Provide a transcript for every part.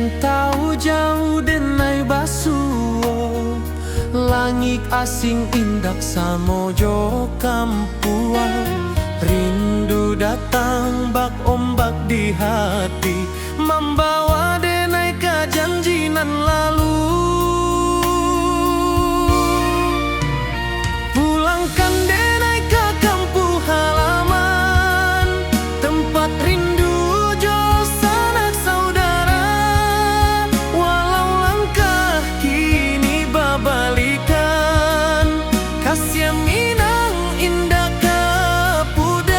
Rantau jauh denai basuo, langit asing indak samojo kampuan. Rindu datang bak ombak di hati, membawa denai ke janjinan lalu. Pulangkan denai ke kampung halaman, tempat rindu jo sanak saudara. Walau langkah kini babalikan, kasih minang indah ke pudar.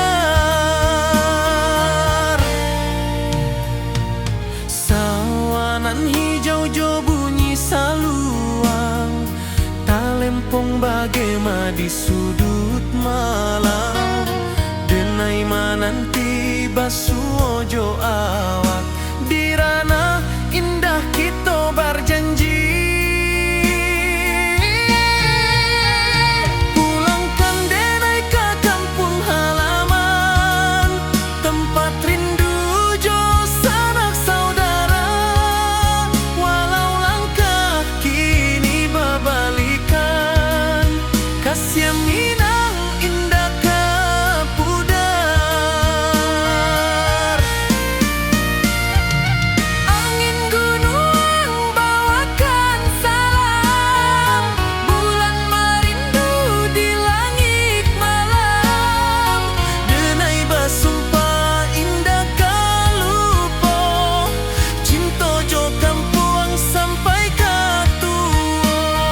Sawanan hijau jo bunyi saluang, talempong bagema di sudut malam. Denai mananti basuo jo awak, di ranah indah kita berjanji. Pulangkan denai ke kampung halaman, tempat rindu jo sanak saudara. Walau langkah kini babalikan, kasih minang indah ke pudar. Angin gunung bawakan salam, bulan merindu di langit malam. Denai basumpah indah kalupo, cinta jo kampuang sampai ke tua.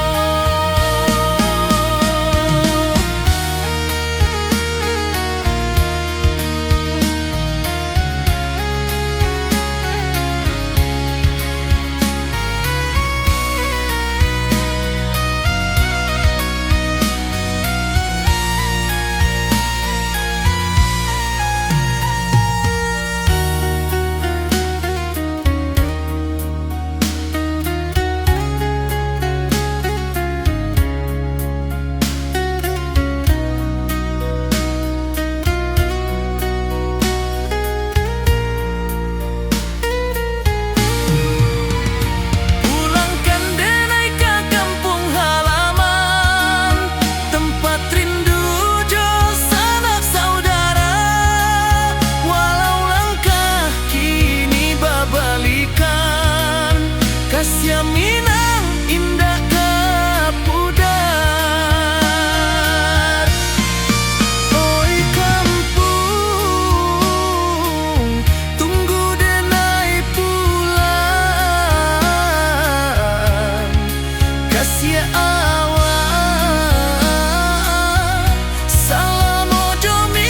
Pulangkan denai ke kampung halaman, tempat rindu jo sanak saudara. Walau langkah kini babalikan, kasih minang indah ke pudar. Oi kampung, tunggu denai pulang. Kasih awak salam ojo minang.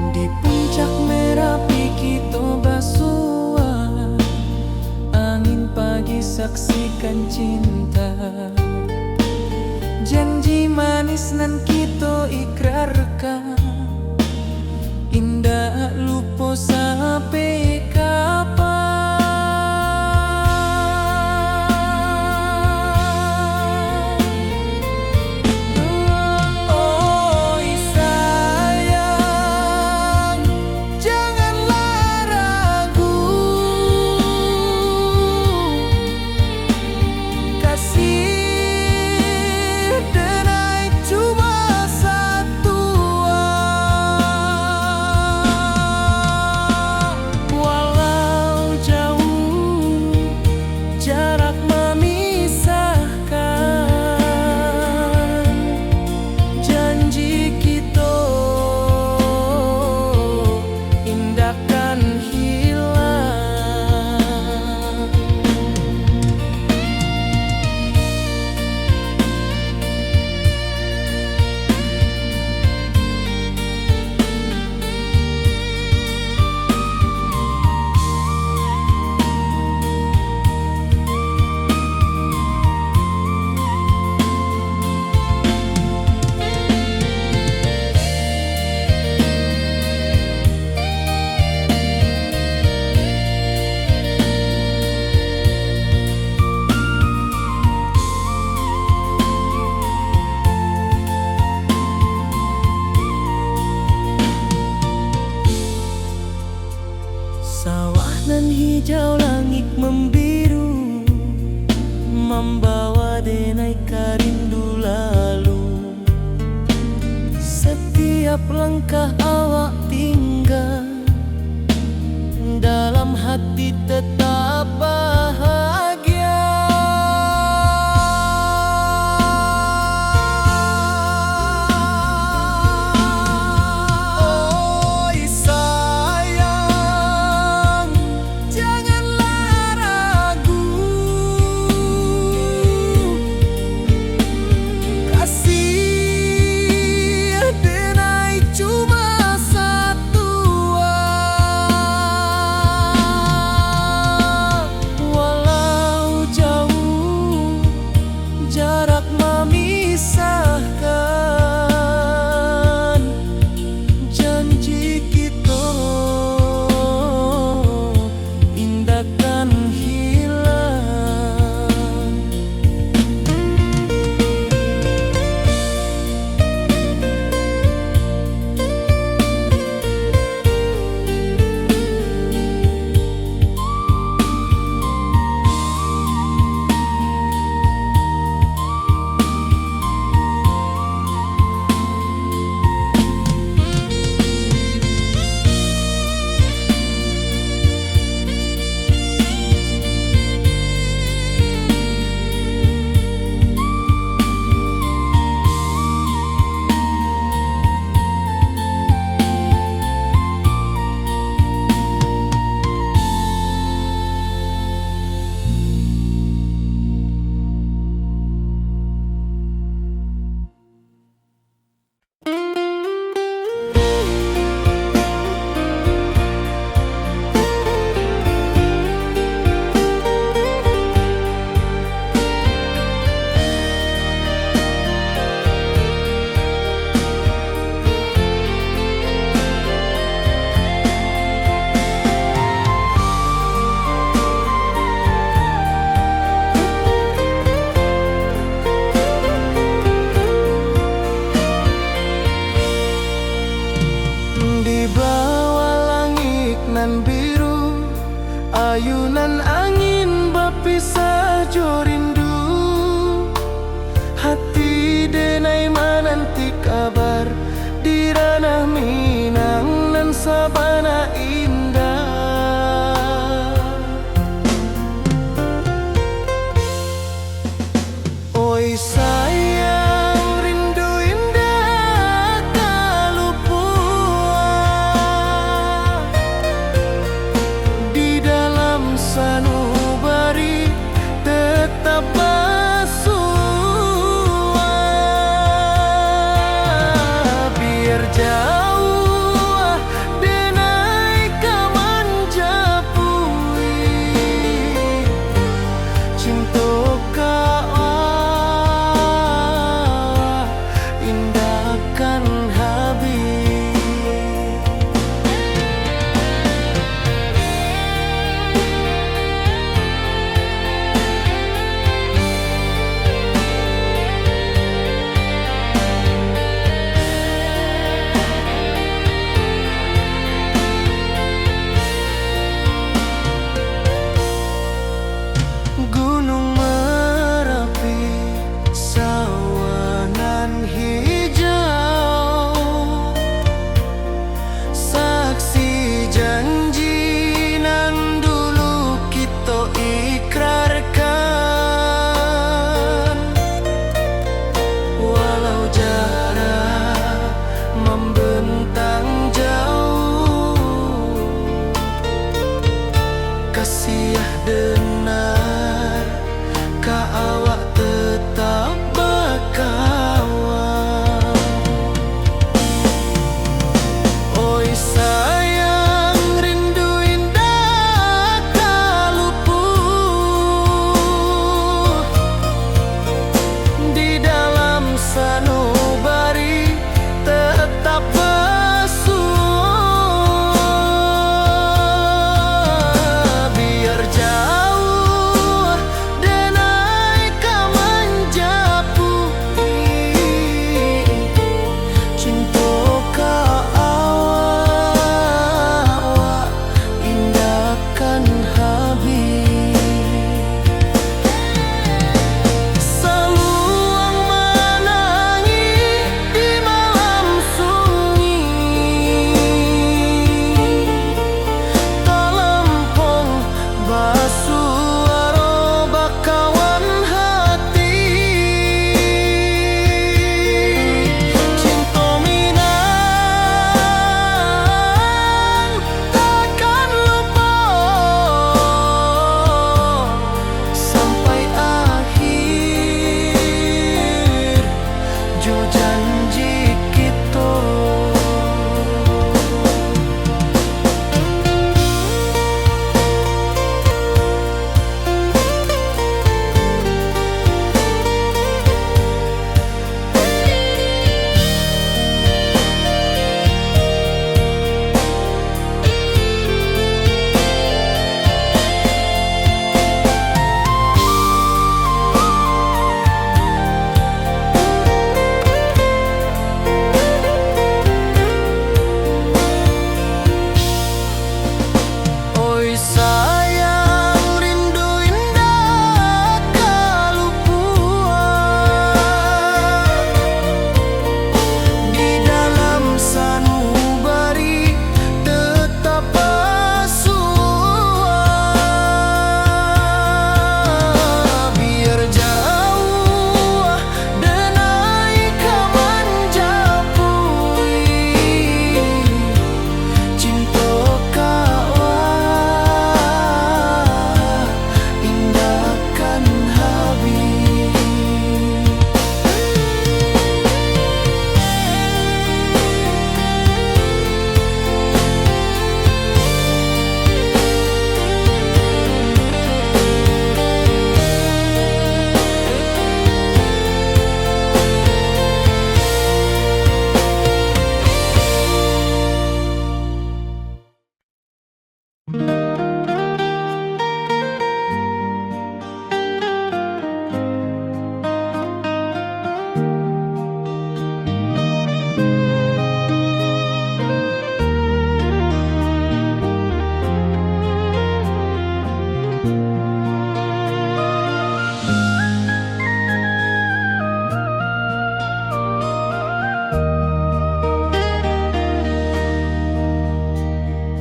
Di puncak Merapi kita basua, angin pagi saksikan cinta. Janji manis nan kita ikrarkan, indah lupa sampai kapan. Oi sayang, janganlah ragu. hijau langit membiru, membawa denai rindu lalu. Setiap langkah awak tinggal, dalam hati tetap bahagia. Oi sayang, janganlah ragu, kasih denai cuma satu. Walau jauh jarak memisahkan, janji kita indahkan hilang. Di bawah langit nan biru, ayunan angin berpisah jo rindu. Hati denai menanti kabar di ranah Minang nan sabana indah. Oi sayang, rindu indah kalupua di dalam sanubari tetap bersua. Biar jauh denai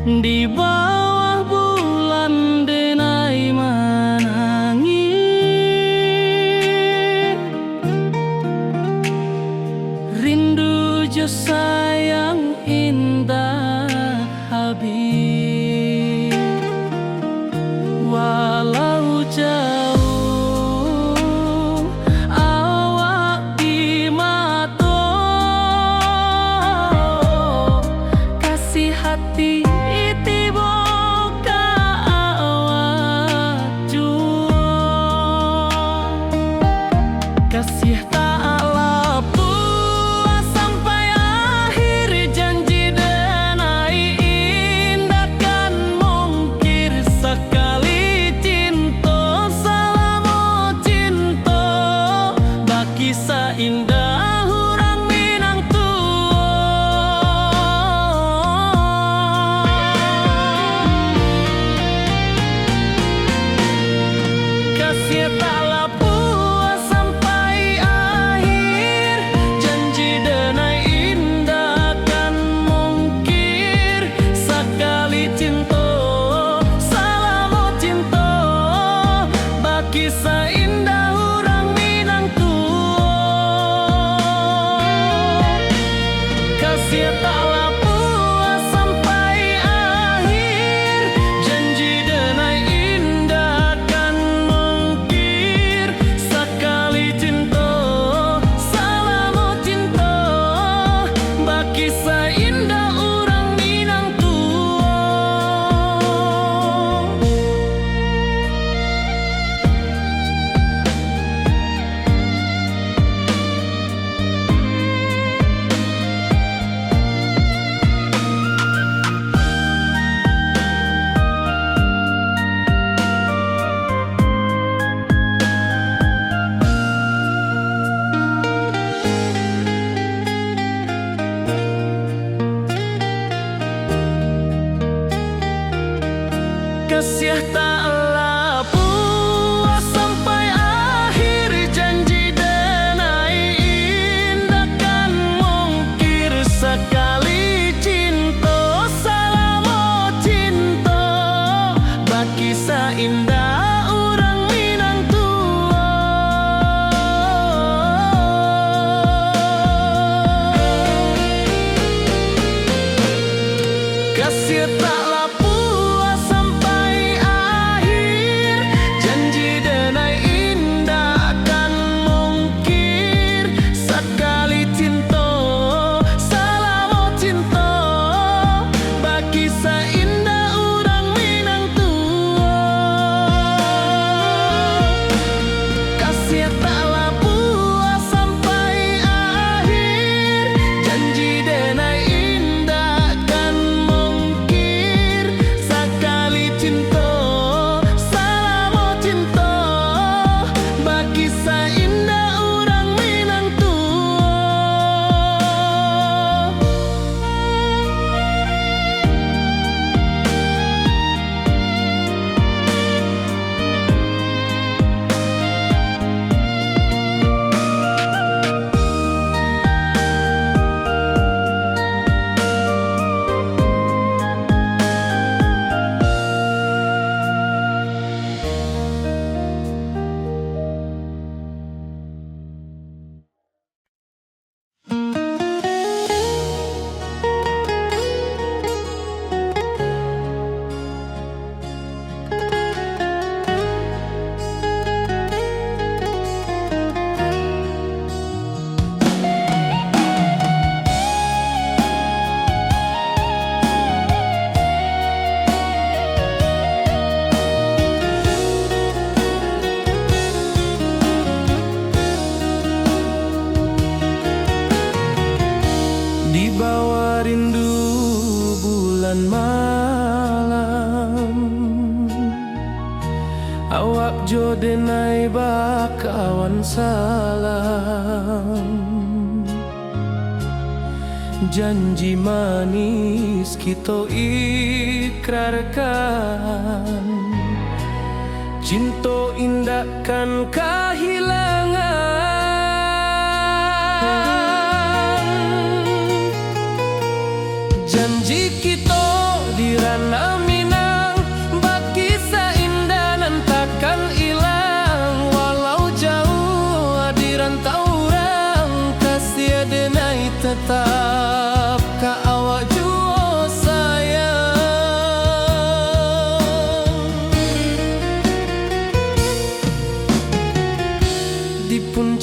Di bawah bulan denai menangi, rindu jo sayang indah habis. Walau jauh awak di mata, kasih hati tiba ka awak jua. Kasih tak lapu sampai akhir, janji denai indah kan mungkir. Sekali cinta selama cinta, baki seindah orang Minang kasih tak lapu sampai akhir, janji denai indah kan mungkir. Sekali cinta selama cinta, baki seindah orang Minang kasih tak lapu sampai akhir, janji denai indah kan mungkir. Sekali cinta selama cinta, baki seindah orang Minang kasih tak lapu sampai akhir, janji denai indah kan mungkir. Sekali cinta selama cinta, baki seindah orang Minang kasih tak lapu sampai akhir, janji denai indah kan mungkir. Sekali cinta selama cinta, baki seindah orang Minang kasih tak lapu sampai akhir, janji denai indah kan mungkir. Sekali cinta selama cinta, baki seindah orang Minang di bawah rindu bulan malam. Awak jo denai bakawan salam, janji manis kita ikrarkan. Cinta indah kan kehilangan, janji kita diran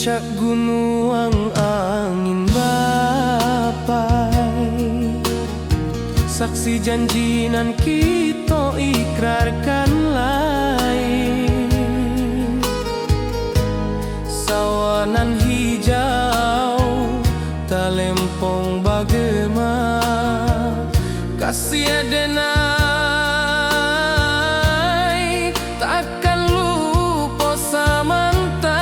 puncak gunung angin bapai, saksi janji nan kita ikrarkan lain. Sawanan hijau talempong bagema, kasih adenai takkan lupa samantara.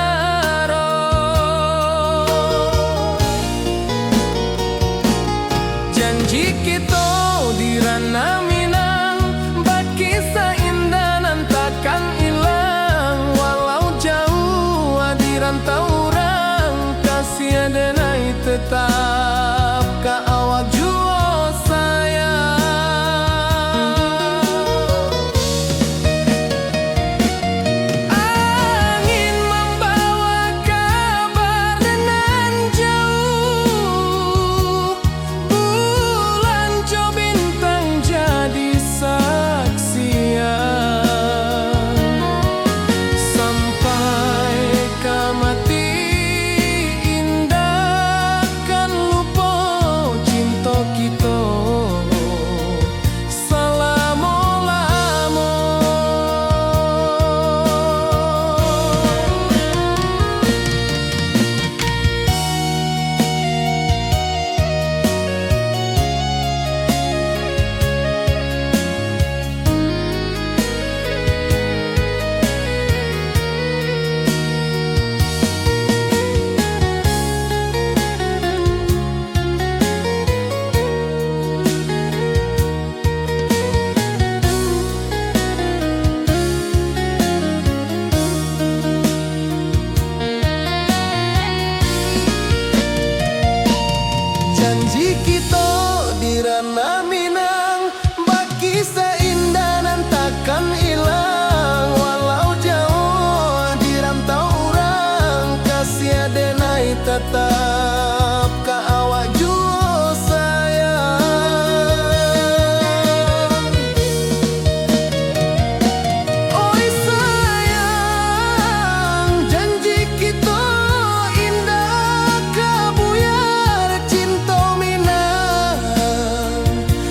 Janji kita di ranah Minang, berkisah indah nan takkan hilang. Walau jauh di rantau orang, kasih adenai tetap ka awak jua sayang. Angin membawa kabar nan jauh, bulan co bintang jadi saksian. Sampai kamati indah kan lupa cinta kita selama-lama. Janji kita di ranah Minang, berkisah indah nan takkan hilang. Walau jauh di rantau orang, kasih adenai tetap ka awak jua sayang. Oi sayang, janji kita indah kabuyar cinta Minang.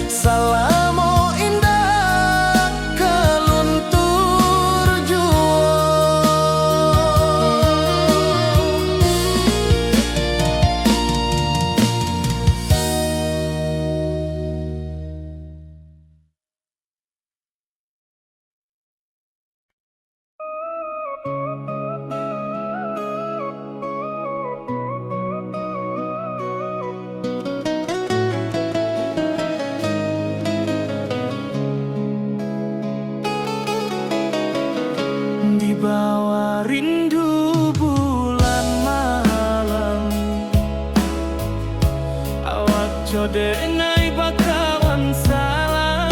Salamo indah kaluntur jua. Di bawah rindu bulan malam, awak jodenai bakawan salah.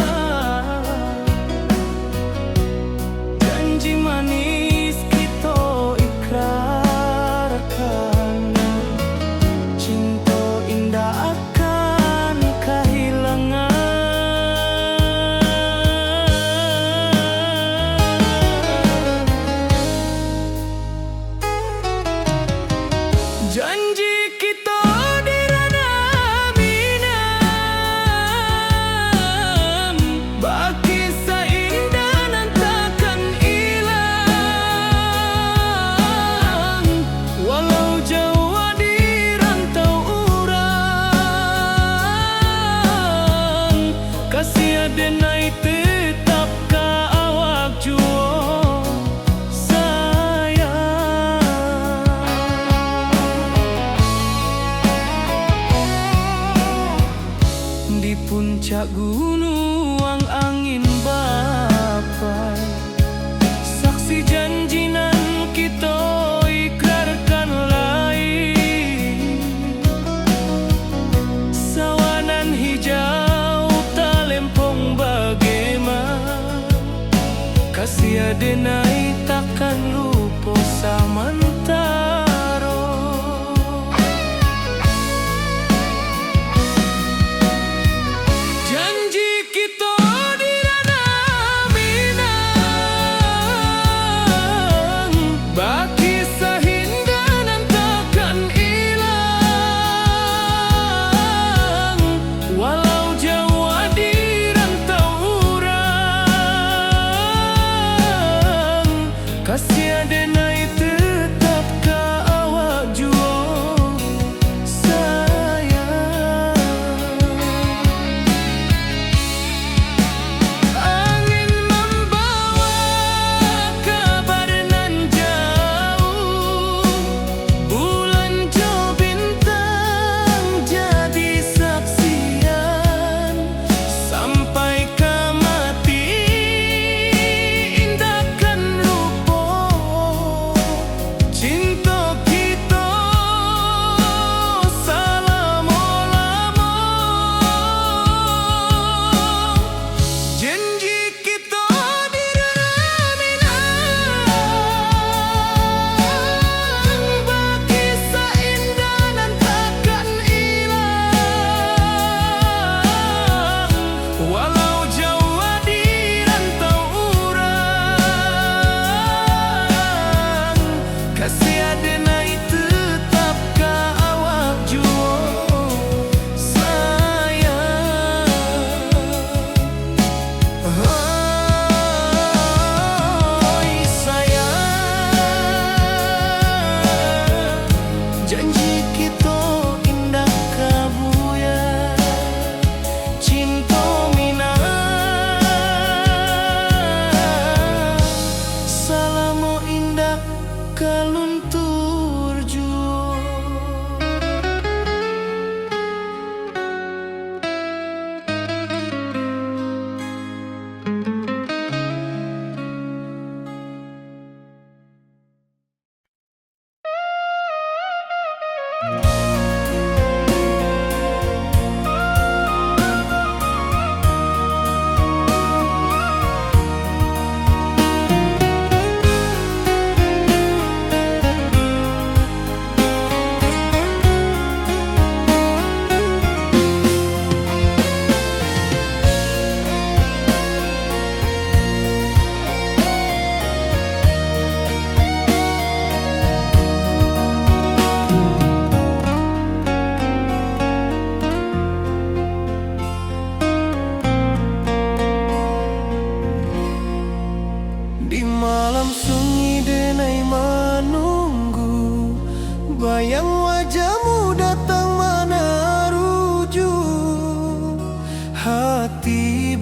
Janji manis kita ikrarkan, cinta indah akan kehilangan. Janji kita di ranah Minang, berkisah indah nan takkan hilang. Walau jauh di rantau orang, kasih adenai tetap ka awak jua sayang. Di puncak gunung angin bapai, saksi janji nan kita ikrarkan lain. Sawanan hijau talempong bagema, kasih adenai takkan lupa samantara. Janji kita di ranah Minang, berkisah indah nan tak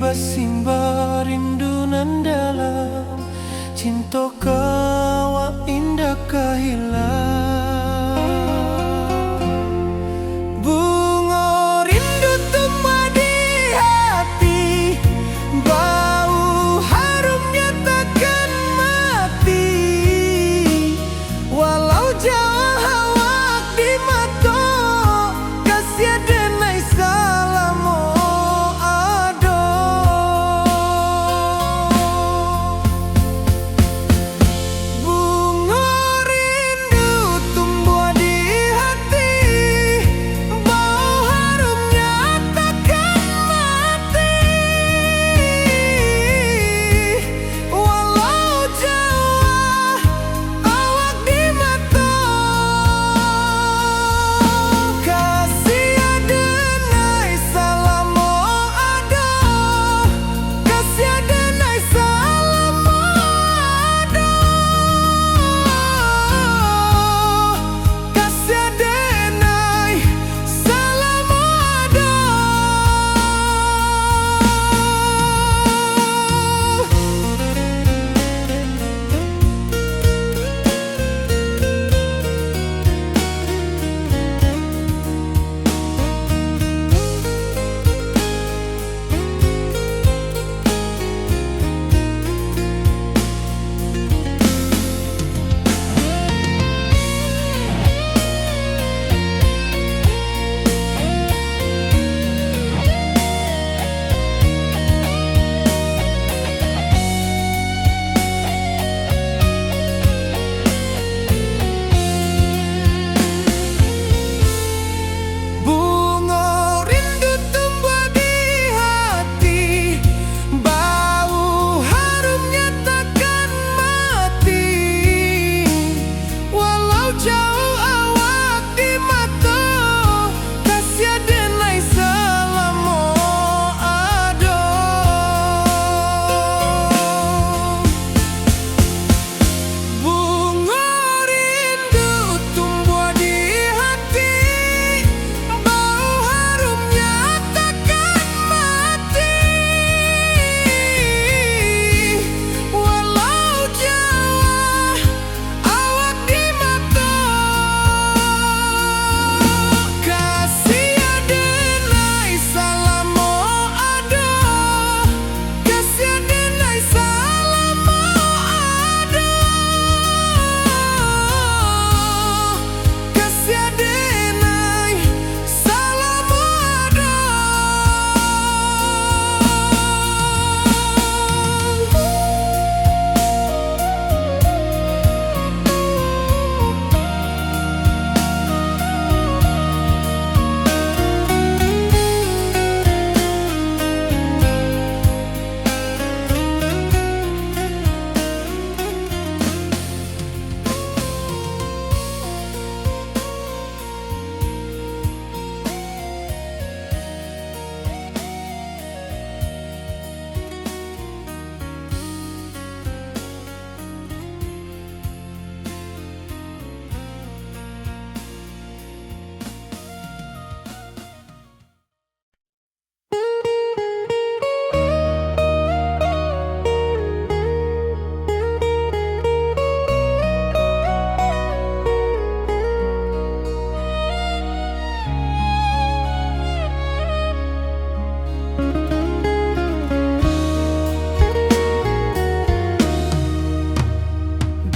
basimba rindu nan dalam, cinta kawa indah kahilang. Bunga rindu tumbuh di hati, bau harumnya takkan mati. Walau jauh hawak di mata, kasih denai salamo ado. Bunga rindu tumbuh di hati, bau harumnya takkan mati. Walau jauh awak di mata, kasih denai salamo ado, kasih denai salamo ado, kasih denai salamo ado. Bunga rindu tumbuh di hati, bau harumnya takkan mati. Walau jauh awak di mata, kasih denai salamo ado. Bunga rindu tumbuh di hati, bau harumnya takkan mati. Walau jauh awak di mata, kasih denai salamo ado, kasih denai salamo ado, kasih denai salamo ado.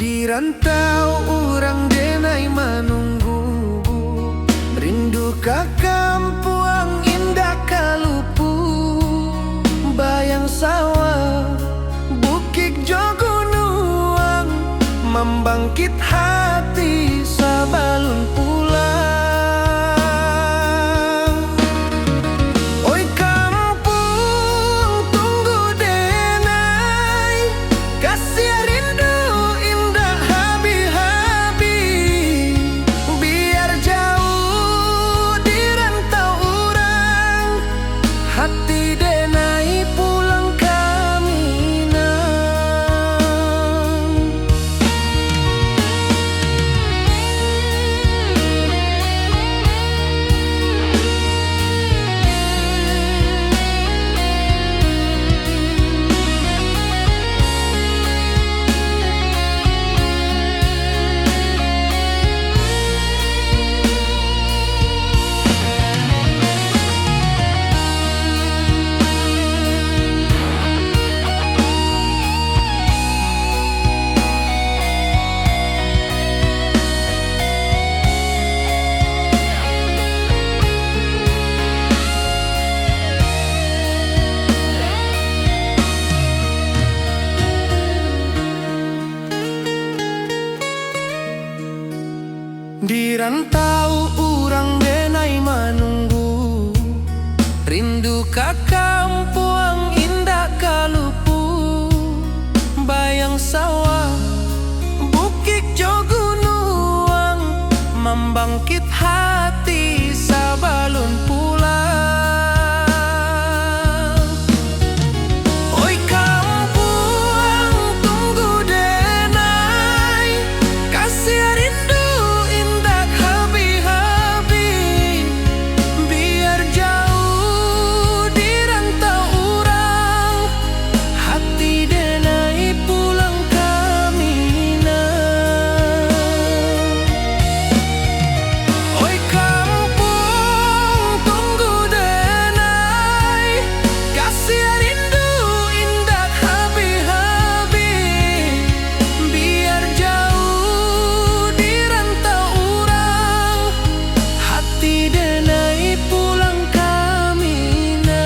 Di rantau orang denai menunggu, rindu ka kampung indah kalupu. Bayang sawah, bukit jogunuang, membangkit hati sabalun pulang. Oi kampung tunggu denai, kasih rindu indah habi-habi. Biar jauh di rantau orang, hati denai pulang kaminang. rantau urang denai manunggu, rindu ka kampung indah kalupu, bayang sawah bukit jo gunung, membangkit hati sabalun pulang. Oi kampung tunggu denai, kasih rindu indah habi-habi, biar jauh di rantau urang, hati denai pulang kamina. Oi kampung tunggu denai, kasih rindu indah habi-habi, biar jauh di rantau urang, hati denai pulang kamina.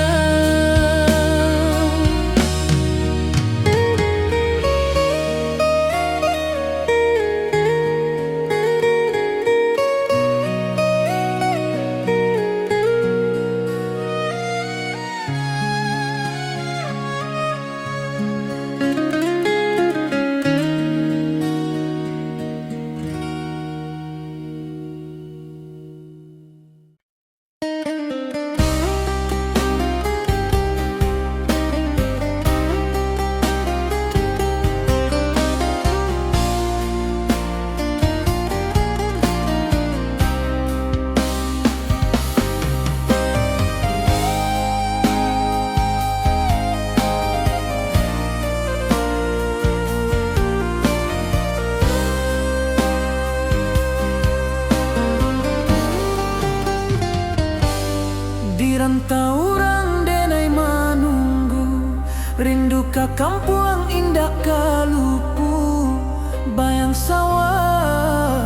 Di rantau urang denai manunggu, rindu ka kampung indah kalupu, bayang sawah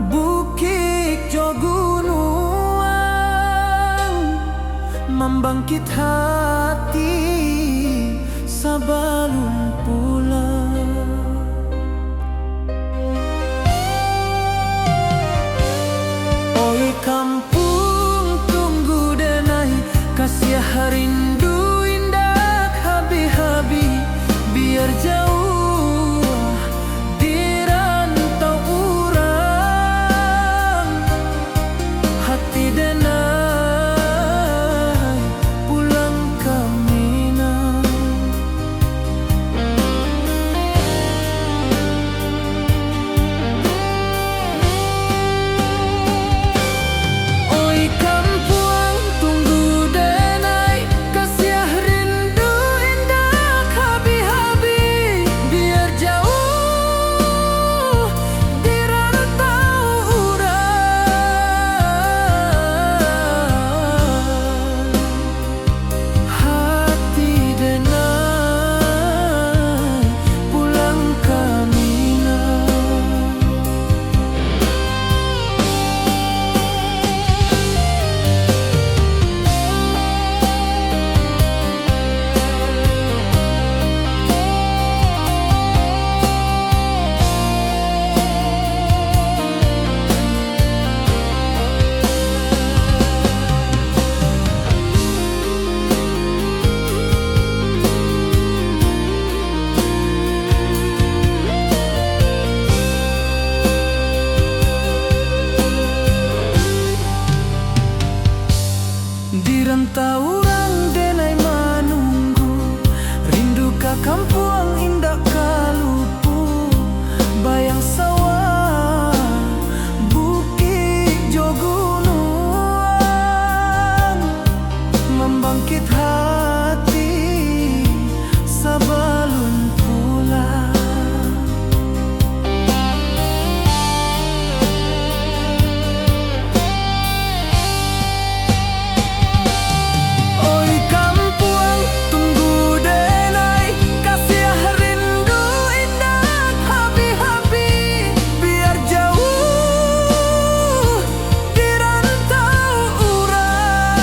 bukit jo gunung, membangkit hati sabalun pulang. Oi kampung tunggu denai, kasih rindu indah habi-habi, biar jauh di rantau urang, hati denai pulang kamina. Oi kampung tunggu denai, kasih rindu indah habi-habi, biar jauh di rantau urang, hati denai pulang kamina. Di rantau urang denai manunggu, rindu ka kampung indah kalupu, bayang sawah bukit jo gunung, membangkit hati sabalun pulang. Oi kampung tunggu denai, kasih rindu indah habi-habi, biar jauh di rantau urang,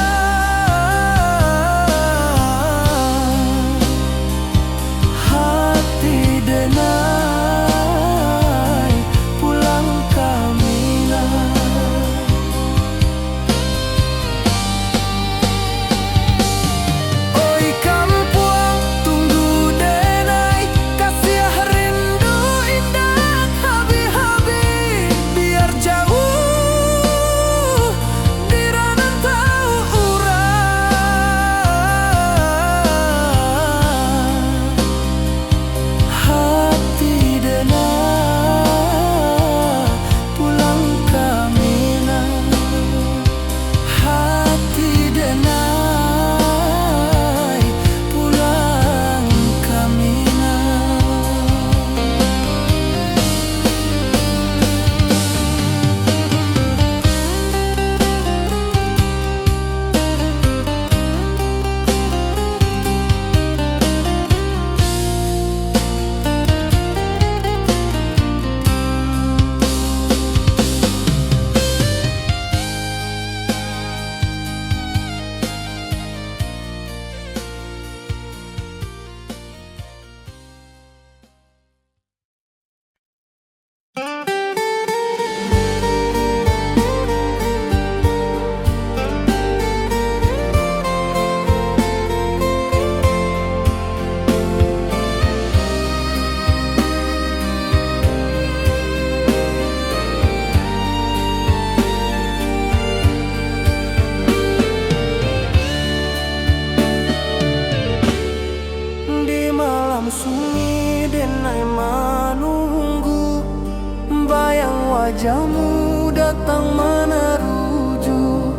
wajahmu datang meneruju,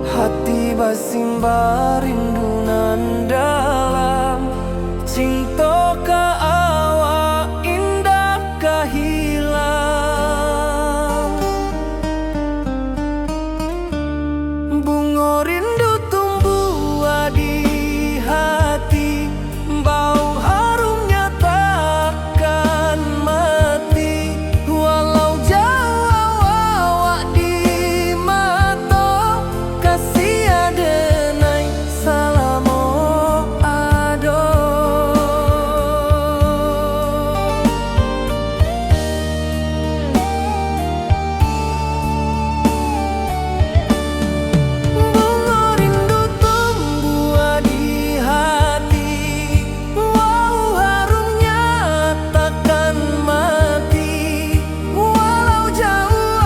hati basimba rindu nan dalam. Cinta ka awak indah ka hilang. Bunga rindu tumbuh di hati, bau harumnya takkan mati. Walau jauh awak di mata, kasih adenai salamo ado. Bunga rindu tumbuh di hati, bau harumnya takkan mati. Walau jauh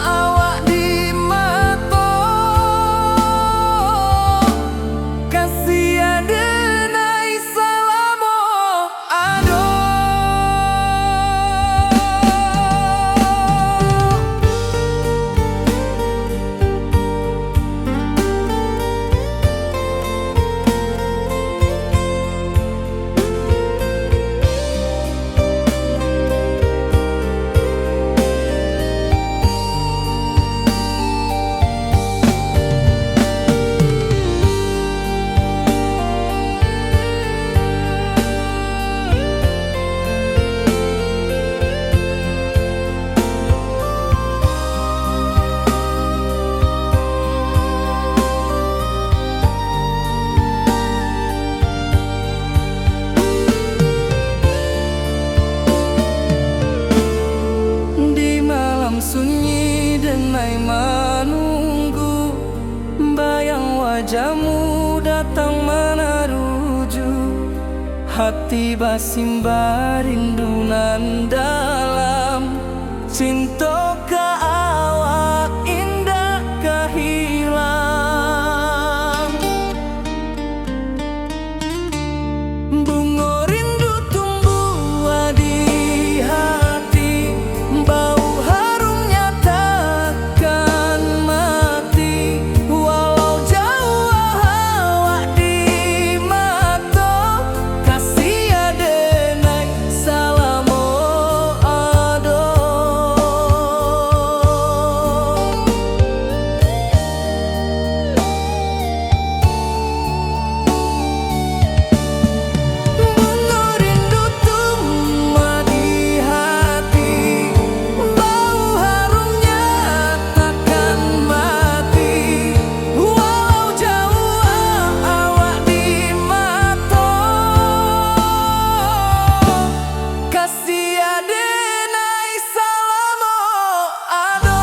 awak di mata, kasih adenai salamo ado. Di malam sunyi denai menunggu, bayang wajahmu datang meneruju, hati basimba rindu nan dalam. Cinta ka awak indah ka hilang. Bunga rindu tumbuh di hati, bau harumnya takkan mati. Walau jauh awak di mata, kasih adenai salamo ado. Bunga rindu tumbuh di hati, bau harumnya takkan mati. Walau jauh awak di mata, kasih adenai salamo ado.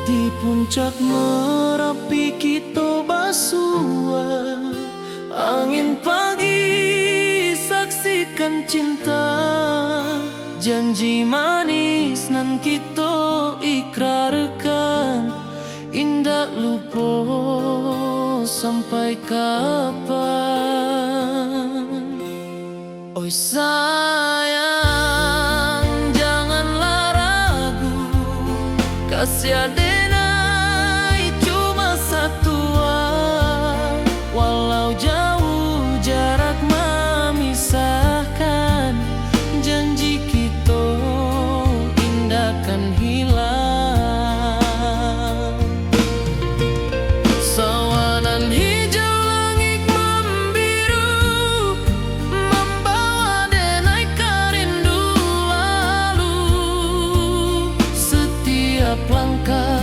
Di puncak Merapi kita basua, angin pagi saksikan cinta. Janji manis nan kita ikrarkan, indah lupa sampai kapan. Oi sayang, jangan larang kasih denai cuma satu, walau jauh jarak memisahkan, janji kita indahkan hilang. Sawanan hijau langit membiru, membawa denai kerindu lalu. Setiap langkah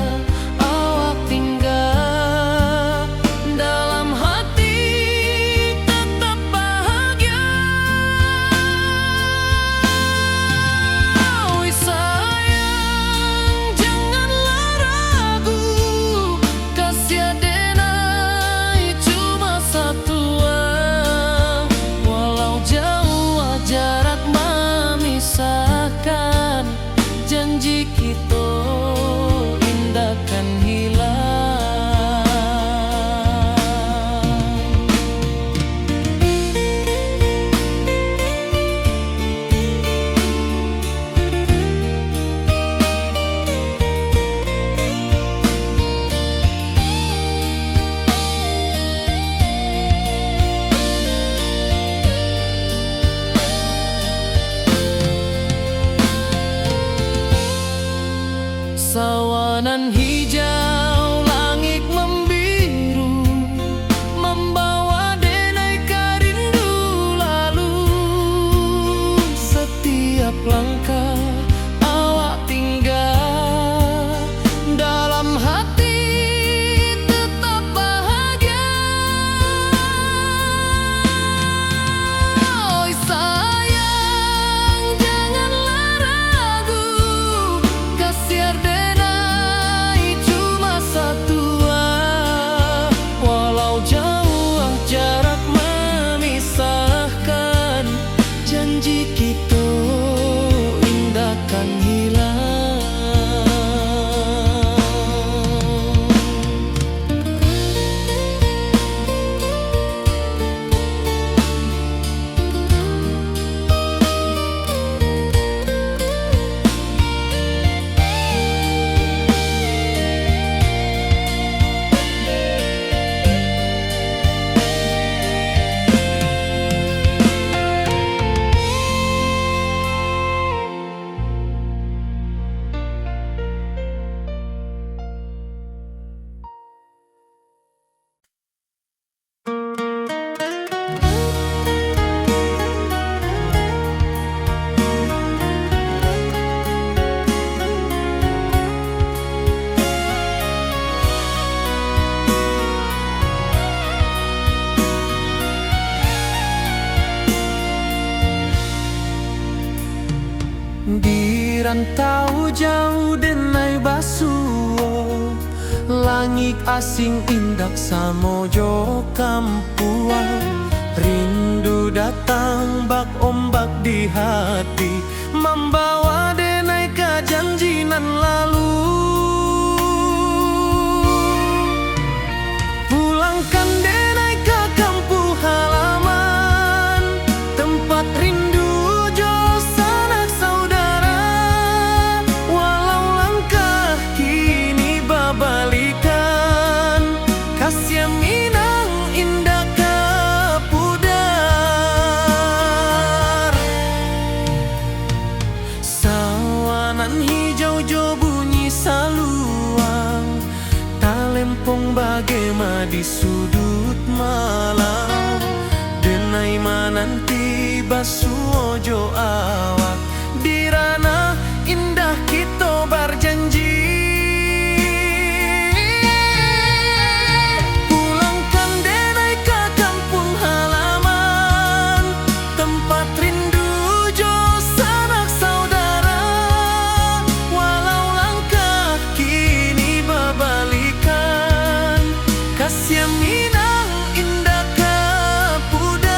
awak tinggal, dalam hati tetap bahagia. Oi sayang, janganlah ragu, kasih denai cuma satu, walau jauh jarak memisahkan, janji kita indahkan hilang. Sawanan hijau langit membiru, membawa denai kerindu lalu. Setiap langkah awak tinggal, dalam hati tetap bahagia. Oi sayang, janganlah ragu, kasih denai cuma satu, walau jauh jarak memisahkan, janji kita indahkan hilang. Di rantau jauh denai basuo, langit asing indak samojo kampuan. Rindu datang bak ombak di hati, membawa denai kejanjinan lalu. Pulangkan denai ke kampung halaman, tempat rindu jo sanak saudara. Walau langkah kini babalikan, kasih minang indah ke pudar. Sawanan hijau jo bunyi saluang, talempong bagema di sudut malam. Denai mananti basuo jo awak, di ranah indah kita berjanji. Pulangkan denai ke kampung halaman, tempat rindu jo sanak saudara. Walau langkah kini babalikan, kasih minang indah ke pudar.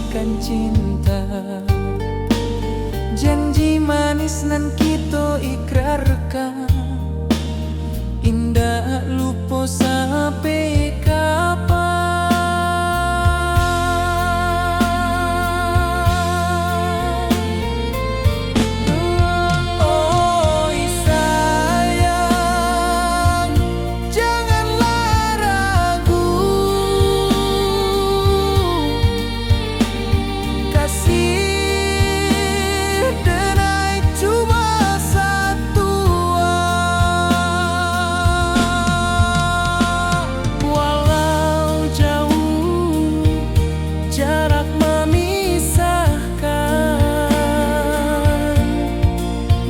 akan cinta. Janji manis nan kita ikrarkan, indah lupa sampai kapan. Oi sayang, janganlah ragu, kasih denai cuma satu. Walau jauh jarak memisahkan,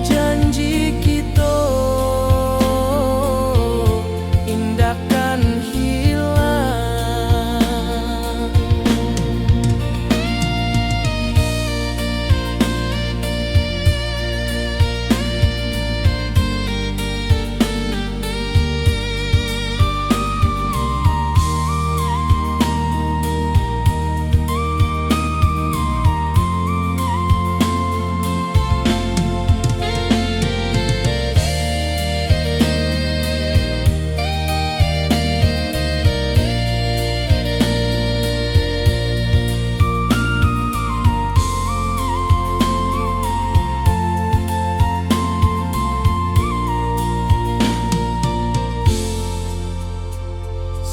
janji kita indahkan hilang.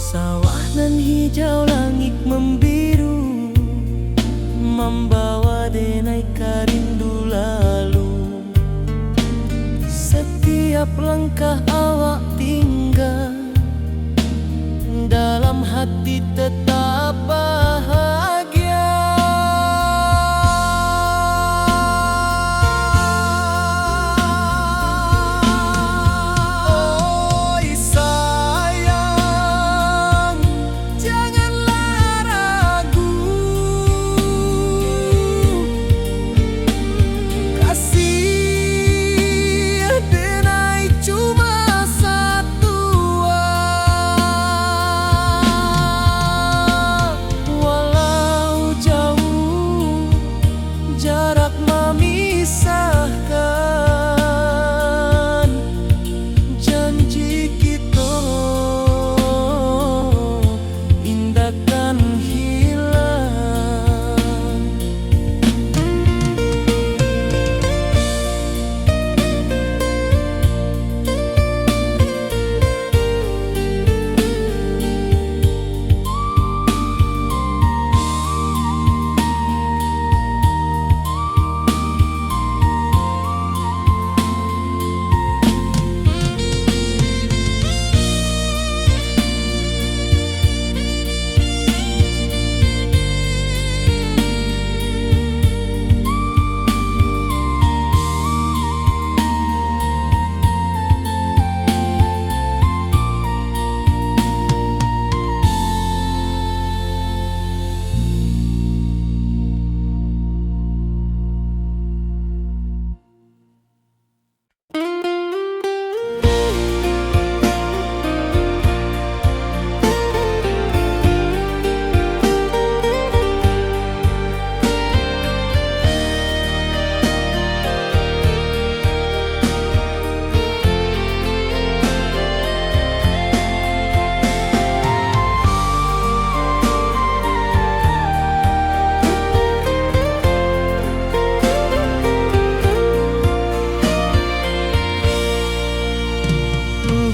Sawah nan hijau, langit membiru, membawa denai karindu lalu. Setiap langkah awak tinggal, dalam hati tetap bahagia. Oi sayang, janganlah ragu, kasih denai cuma satu. Walau jauh jarak memisahkan, janji kita indahkan hilang.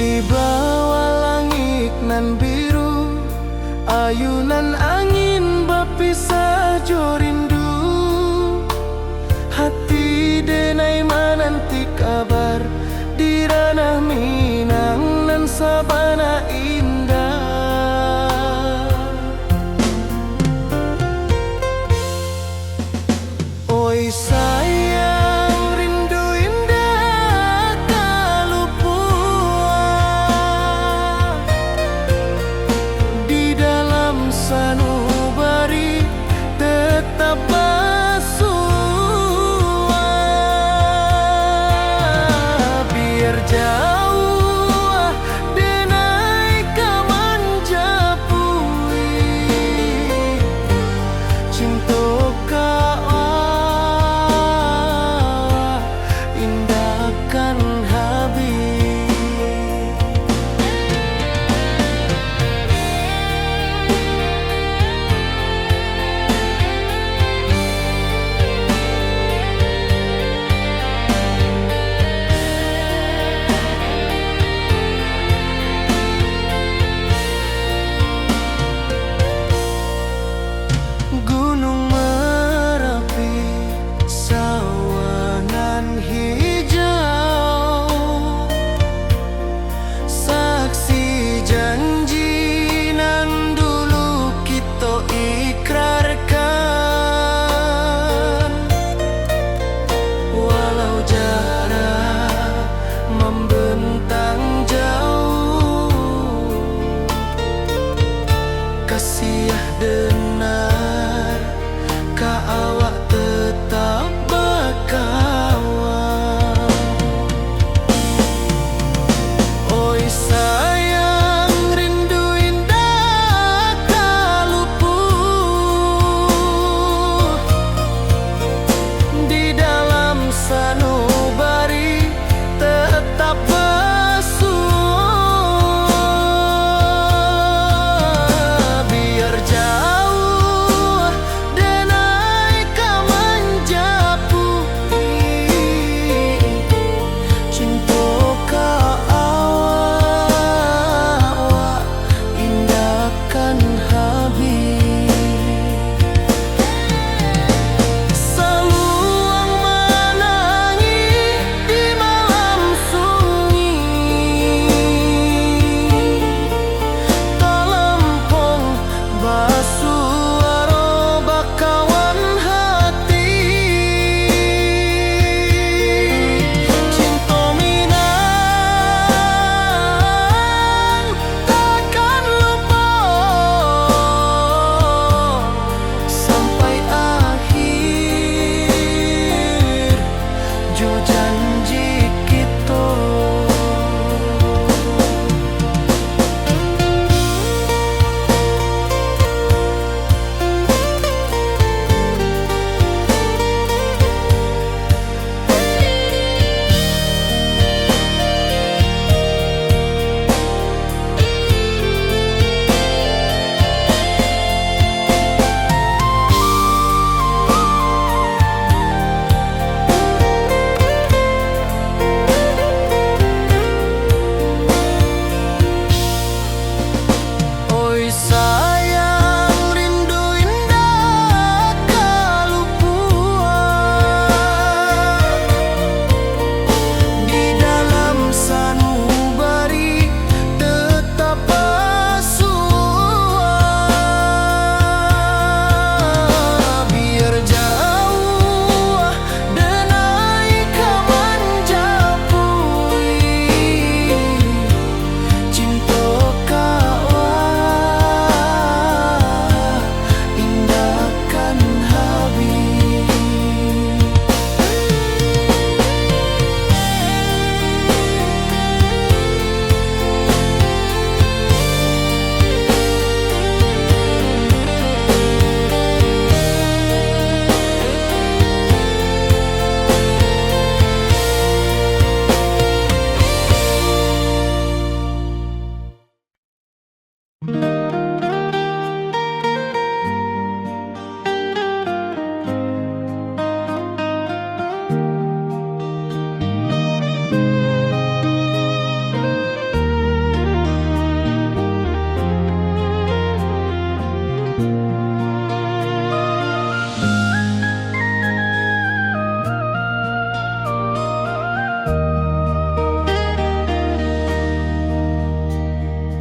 Di bawah langit nan biru, ayunan angin berpisah jo rindu. Hati denai menanti kabar, di ranah Minang nan sabana indah. Oi sayang, rindu indah tak lupa, di dalam sanubari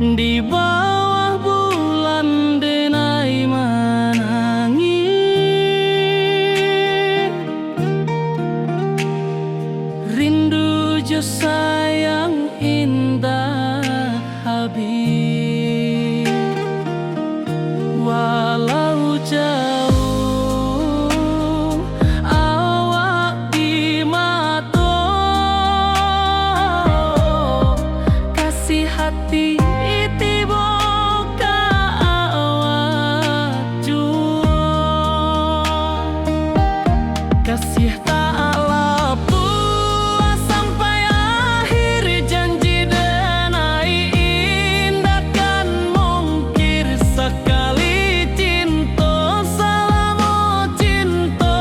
di bawah bulan denai menangi. Rindu jo sayang indah habis, walau jauh awak di mata, kasih hati tiba ka awak jua, kasih tak lapu sampai akhir janji denai indah kan mungkir sekali cinta selama cinta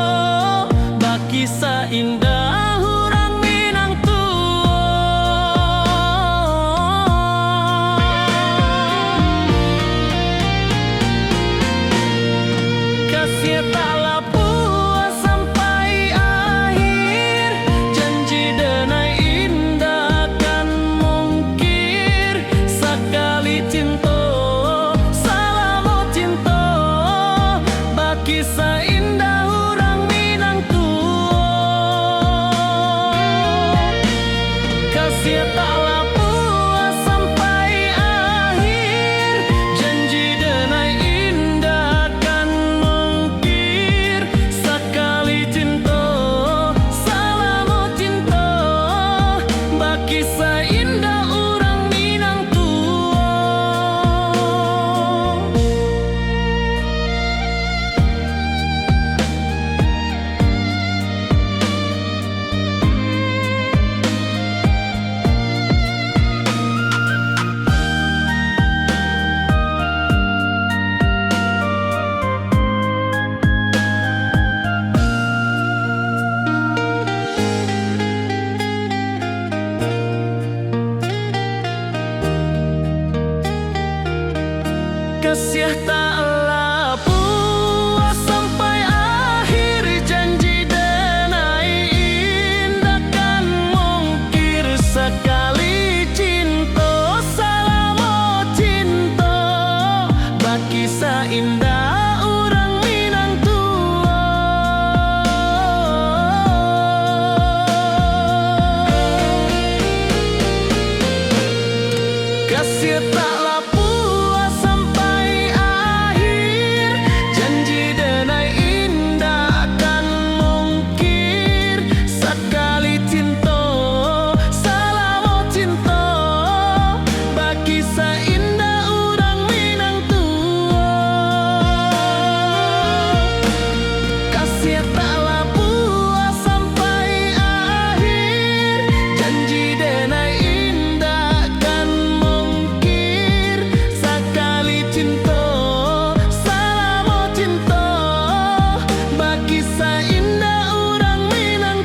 baki seindah hurang Minang kasih tak lapu sampai akhir janji denai indah kan mungkir sekali cinta selama cinta baki seindah hurang Minang kasih tak lapu sampai akhir janji denai indah kan mungkir sekali cinta selama cinta baki seindah urang Minang kasih tak lapu sampai akhir janji denai indah kan mungkir sekali cinta selama cinta baki seindah urang Minang kasih tak lapu sampai akhir janji denai indah kan mungkir sekali cinta selama cinta baki seindah urang Minang kasih tak lapu sampai akhir janji denai indah kan mungkir sekali cinta selama cinta baki seindah urang Minang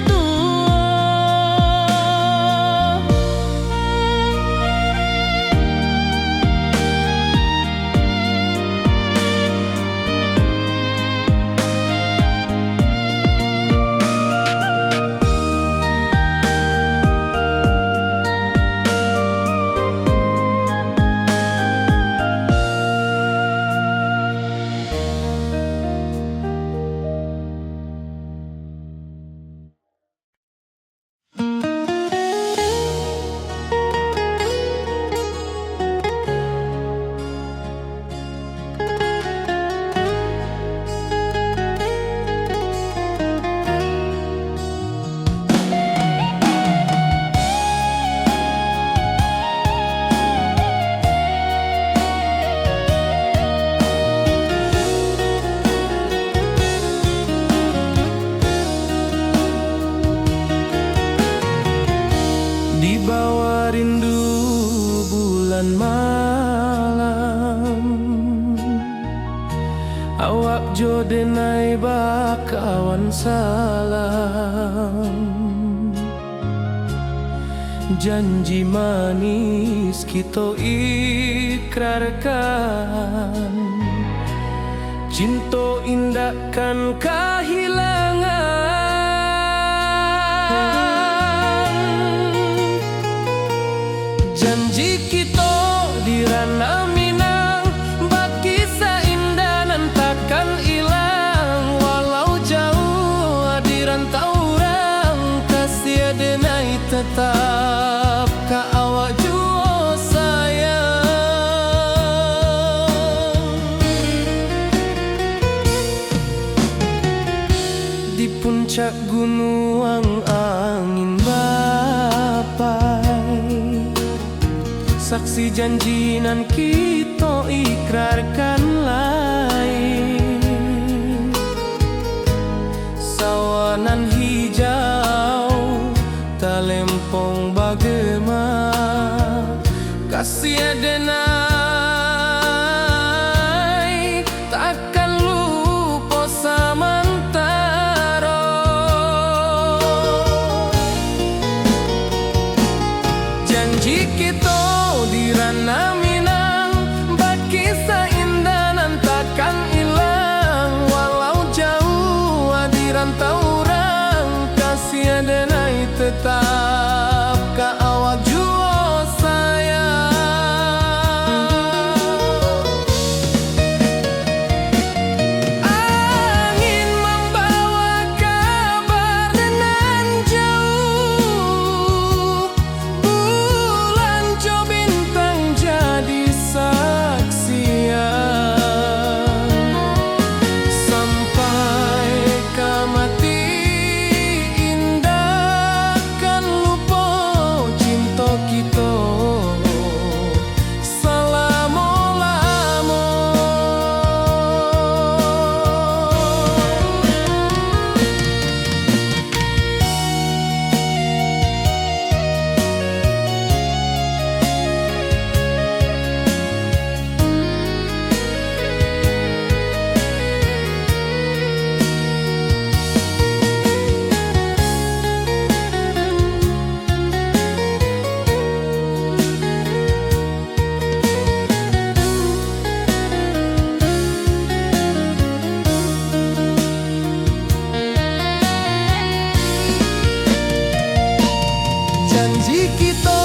di bawah rindu bulan malam awak jo denai bakawan salam janji manis kita ikrarkan cinta indah kan kehilangan janji kita di ranah puncak gunung angin bapai, saksi janji nan kita ikrarkan lain. Sawanan hijau talempong bagema, kasih adenai takkan lupa samantara. Janji kita di ranah Minang, bat kisah indah nan takkan hilang. Walau jauh di rantau orang, kasih adenai tetap ka awak jua sayang. Angin membawa kabar nan jauh, bulan jo bintang jadi saksian. Sampai kamati indah kan lupa cinta kita selama-lama. Janji kita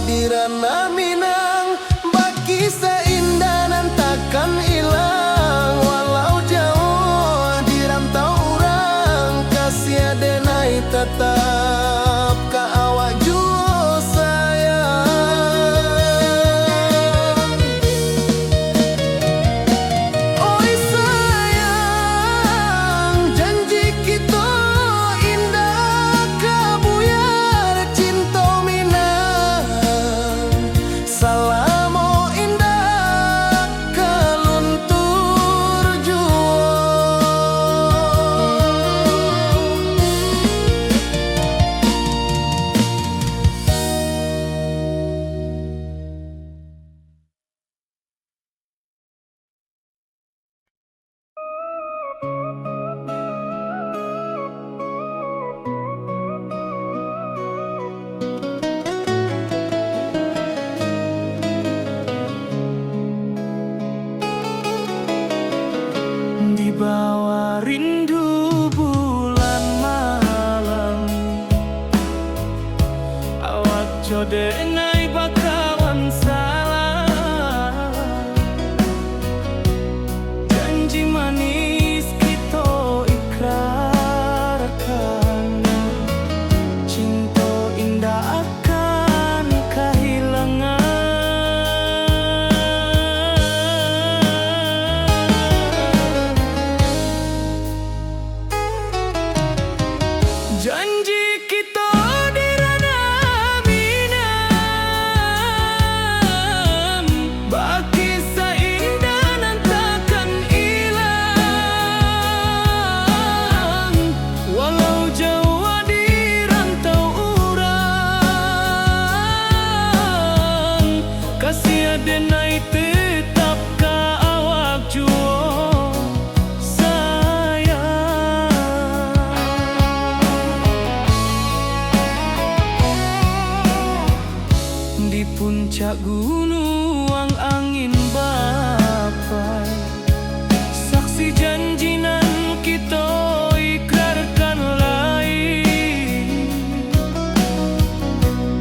di ranah Minang, bagi seindah nan takkan hilang. Walau jauh di rantau orang, kasih adenai tetap ka awak jua sayang. Oi sayang, janji kita indah kabuyar cinta Minang. Salamo indah kaluntur jua. Di bawah rindu bulan malam, awak jodenai bakawan salah. Janji manis kita ikrarkan, cinta indah akan kehilangan. Janji kita di ranah Minang, bagi seindah nan takkan hilang. Walau jauh di rantau orang, kasih adenai tetap ka awak jua sayang. Di puncak gunung angin bapai, saksi janji nan kita ikrarkan lain.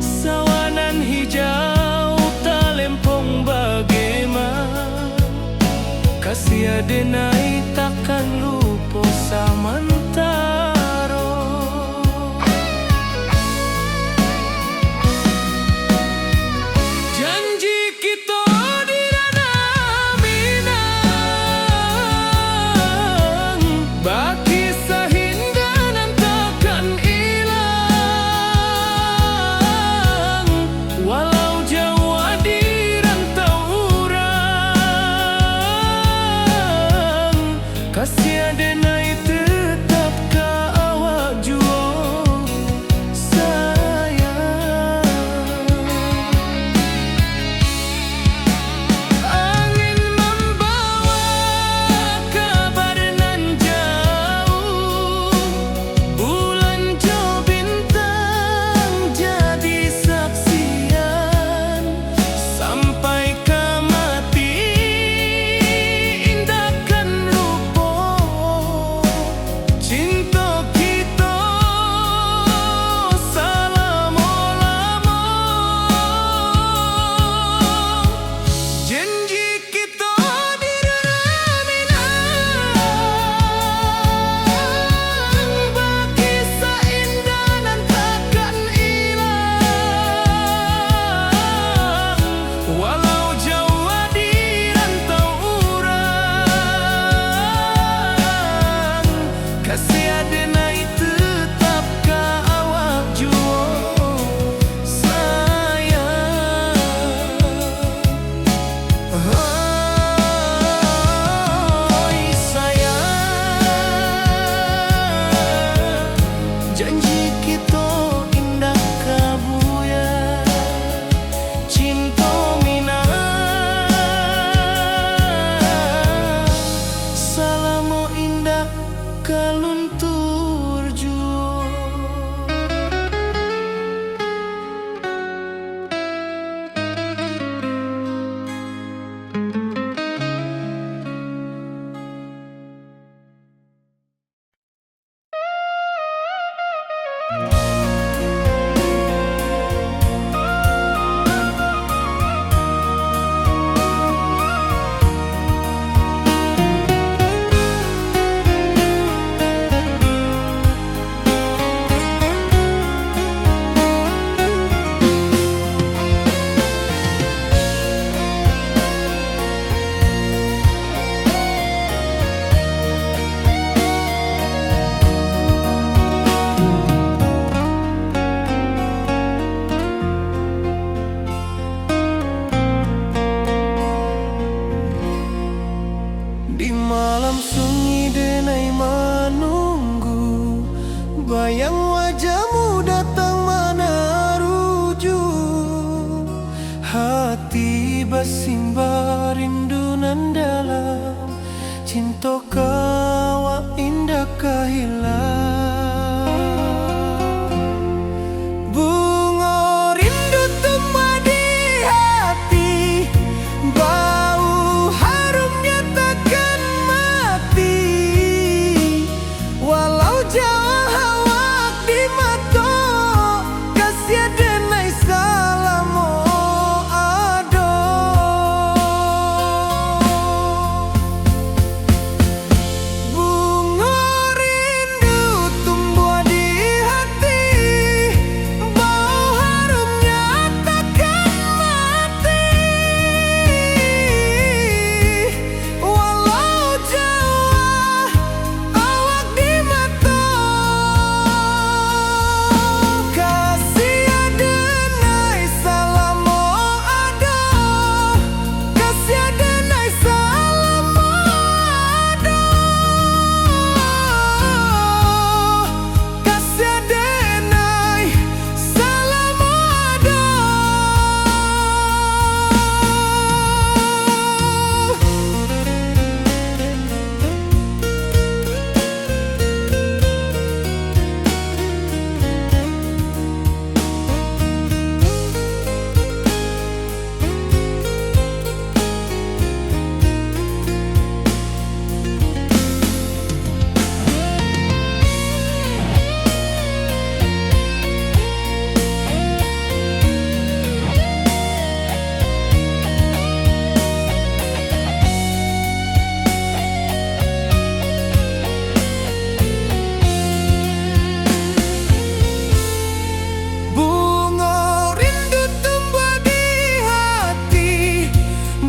Sawanan hijau talempong bagema, kasih adenai takkan lupa samantara. Janji kita di ranah Minang, bagi seindah nan tak hati bersimba rindu nan dalam, cinta kawa indah kehilang. Bunga rindu tumbuh di hati, bau harumnya takkan mati. Walau jauh awak di mata, kasih denai salamo ado. Bunga rindu tumbuh di hati, bau harumnya takkan mati. Walau jauh awak di mata, kasih denai salamo ado, kasih denai salamo ado, kasih denai salamo ado. Bunga rindu tumbuh di hati,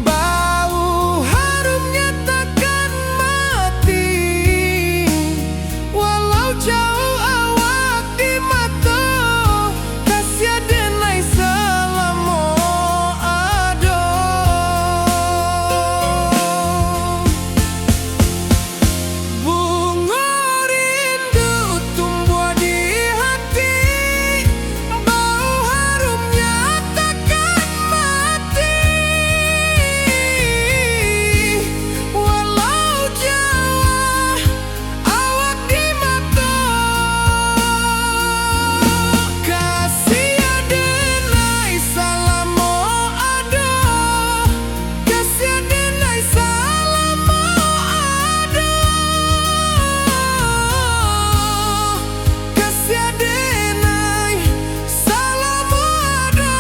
bau harumnya takkan mati. Walau jauh awak di mata, kasih denai salamo ado. Bunga rindu tumbuh di hati, bau harumnya takkan mati. Walau jauh awak di mata, kasih denai salamo ado, kasih denai salamo ado, kasih denai salamo ado.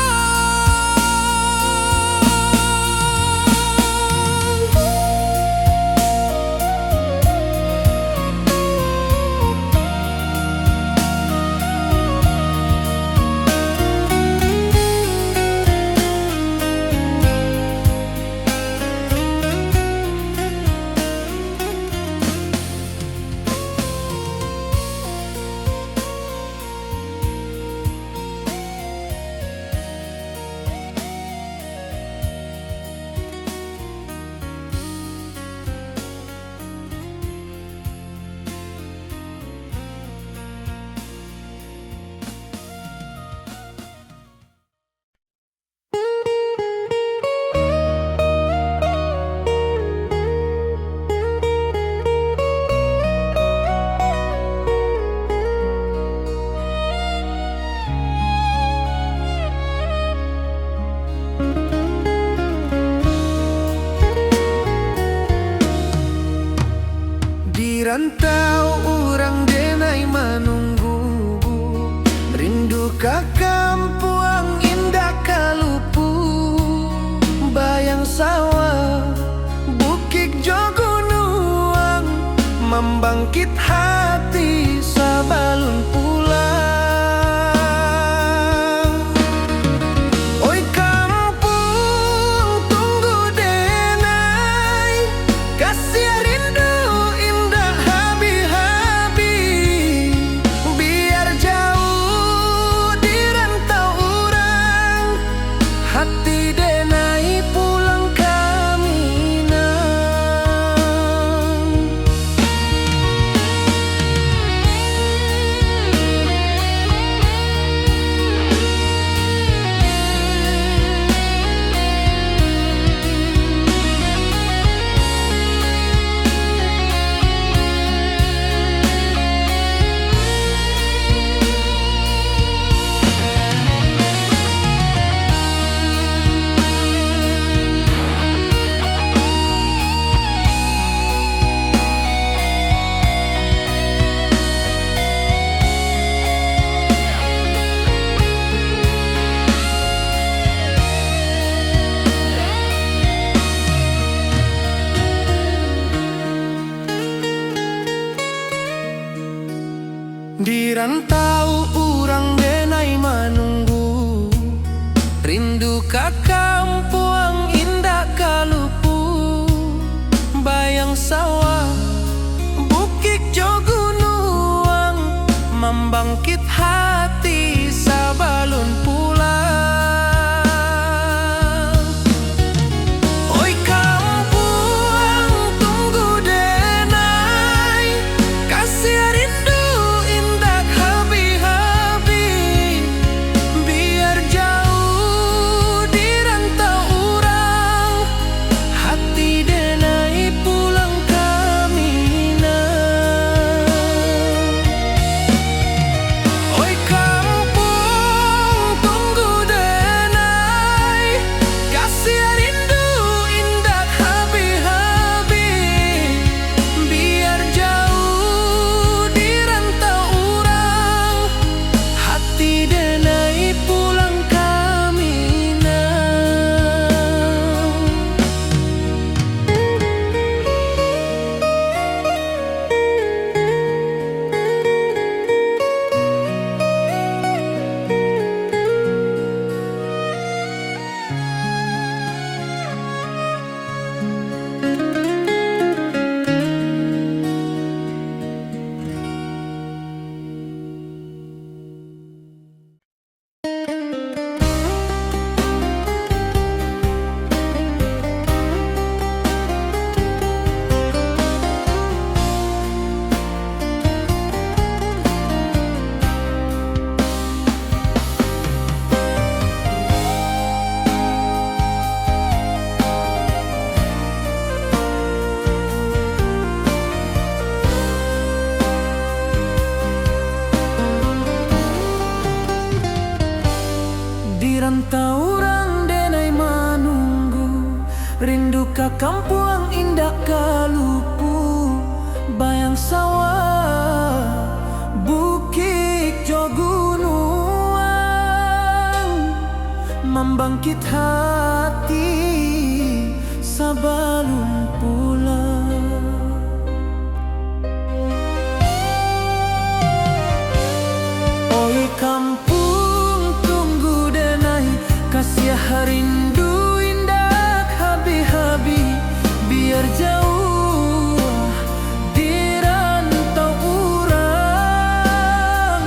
Di rantau orang denai menunggu, rindu ka kampung indah kalupu. Bayang sawah, bukit jo gunung, membangkit hati sabalun pulang. Oi kampung tunggu denai, kasih rindu indah habi-habi. Biar jauh di rantau urang denai manunggu, rindu ka kampuang indah kalupu, bayang sawah bukit jo gunung, membangkit hati sabalun pulang. Oi kampuang tunggu denai, kasih rindu indah habi-habi, biar jauh di rantau urang, hati denai pulang kamina. Oi kampung tunggu denai, kasih rindu indah habi-habi, biar jauh di rantau urang, hati denai pulang kamina. Di rantau urang denai manunggu, rindu ka kampuang indah kalupu, bayang sawah bukit jo gunung, membangkit hati sabalun pulang. Oi kampung tunggu denai, kasih rindu indah habi-habi, biar jauh di rantau urang,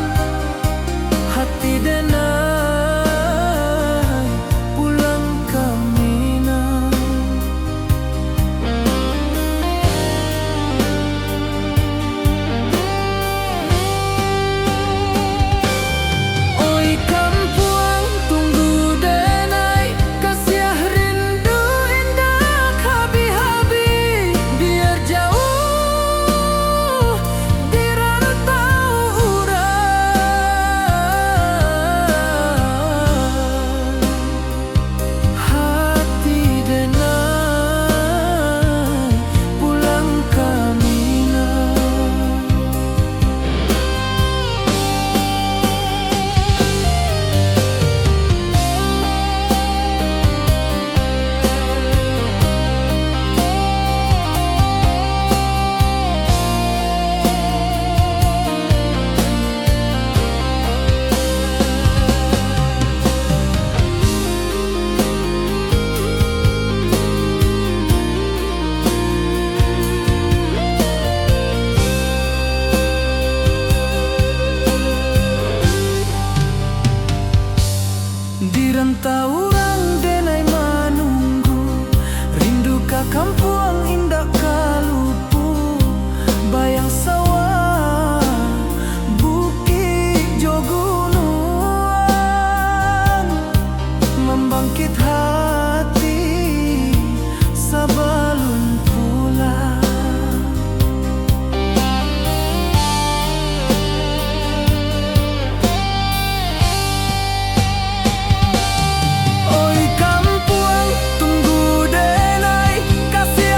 hati denai pulang kamina. Oi kampuang tunggu denai, kasih rindu indah habi-habi, biar jauh di rantau urang, hati denai pulang kamina. Di rantau urang denai manunggu, rindu ka kampuang indah kalupu, bayang sawah bukit jo gunung, membangkit hati sabalun pulang. Oi kampuang tunggu denai, kasih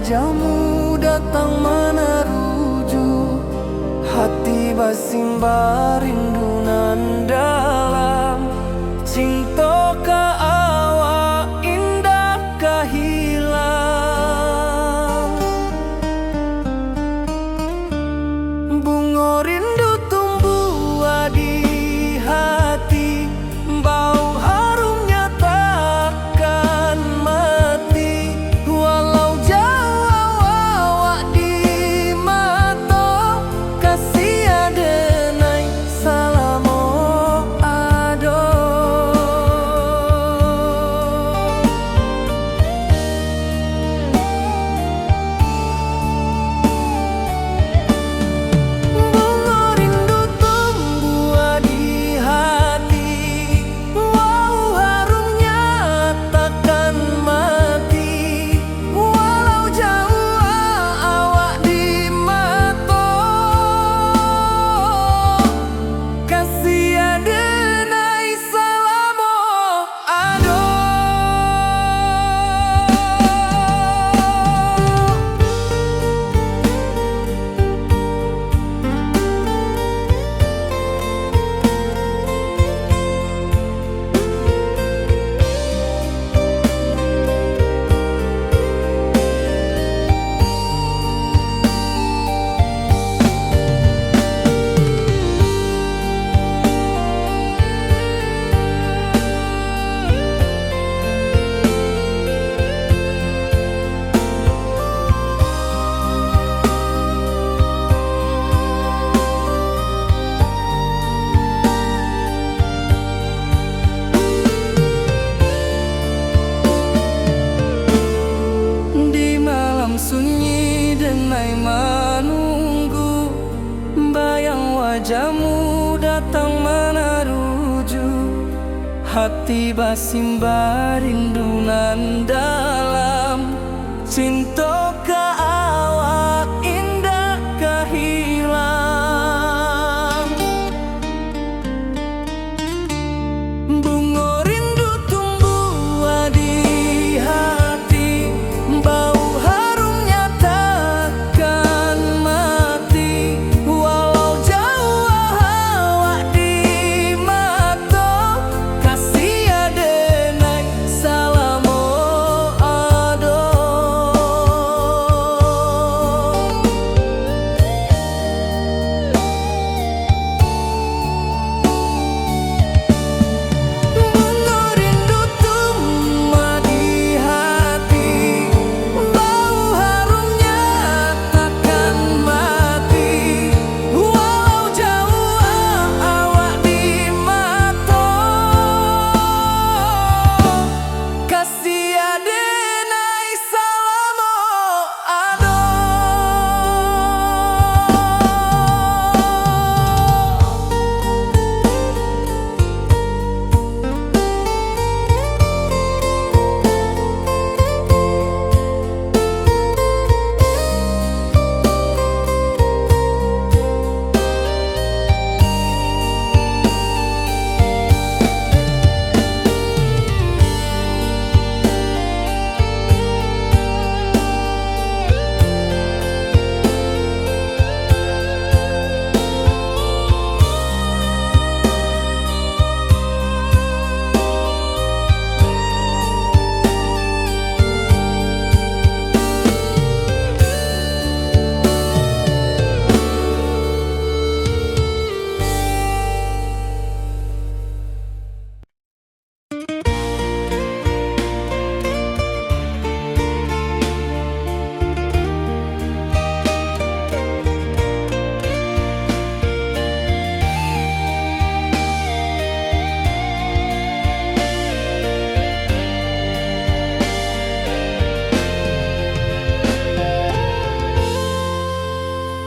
wajahmu datang meneruju, hati basimba rindu nan dalam. Cinta ka awak indah kahilang, bunga rindu tumbuh di hati, bau harumnya takkan mati. Walau jauh awak di mata, kasih adenai salamo ado. Bunga rindu tumbuh di hati, wow harumnya takkan mati. Walau jauh awak di mata, kasih adenai salamo ado. Di malam sunyi denai menunggu, bayang wajahmu datang meneruju, hati basimba rindu nan dalam. Cinta ka awak indah kahilang, bunga rindu tumbuh di hati, bau harumnya takkan mati. Walau jauh awak di mata, kasih adenai salamo ado. Bunga rindu tumbuh di hati, bau harumnya takkan mati. Walau jauh awak di mata, kasih adenai salamo ado.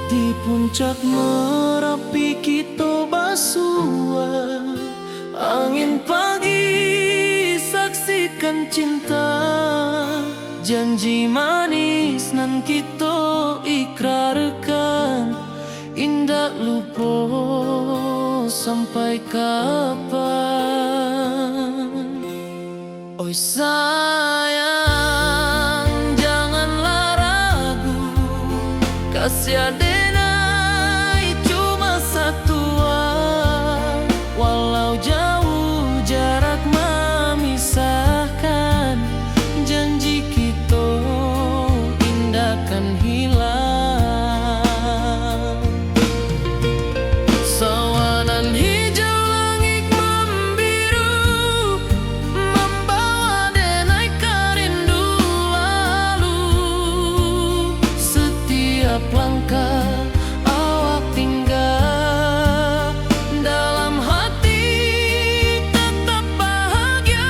Di puncak Merapi kita basua, angin pagi saksikan cinta, janji manis nan kita ikrarkan, indah lupa sampai kapan. Oi sayang, jangan larang kasih denai cuma satuan. Walau jauh jarak memisahkan, janji kita indah kan hilang. Sawanan hijau langit membiru, membawa denai kerindu lalu. Setiap langkah awak tinggal, dalam hati tetap bahagia.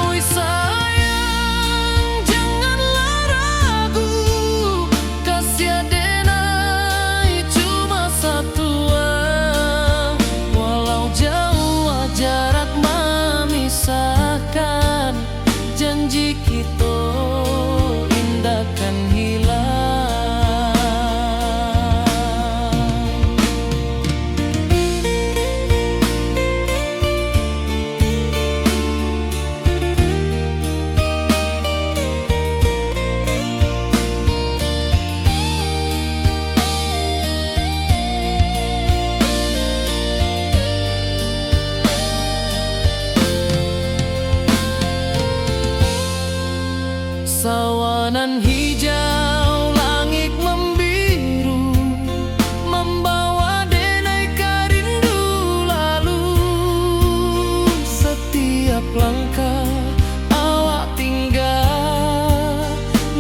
Oi sayang, janganlah ragu, kasih denai cuma satuan. Walau jauh jarak memisahkan, janji kita indah kan hilang. Sawanan hijau langit membiru, membawa denai kerindu lalu. Setiap langkah awak tinggal,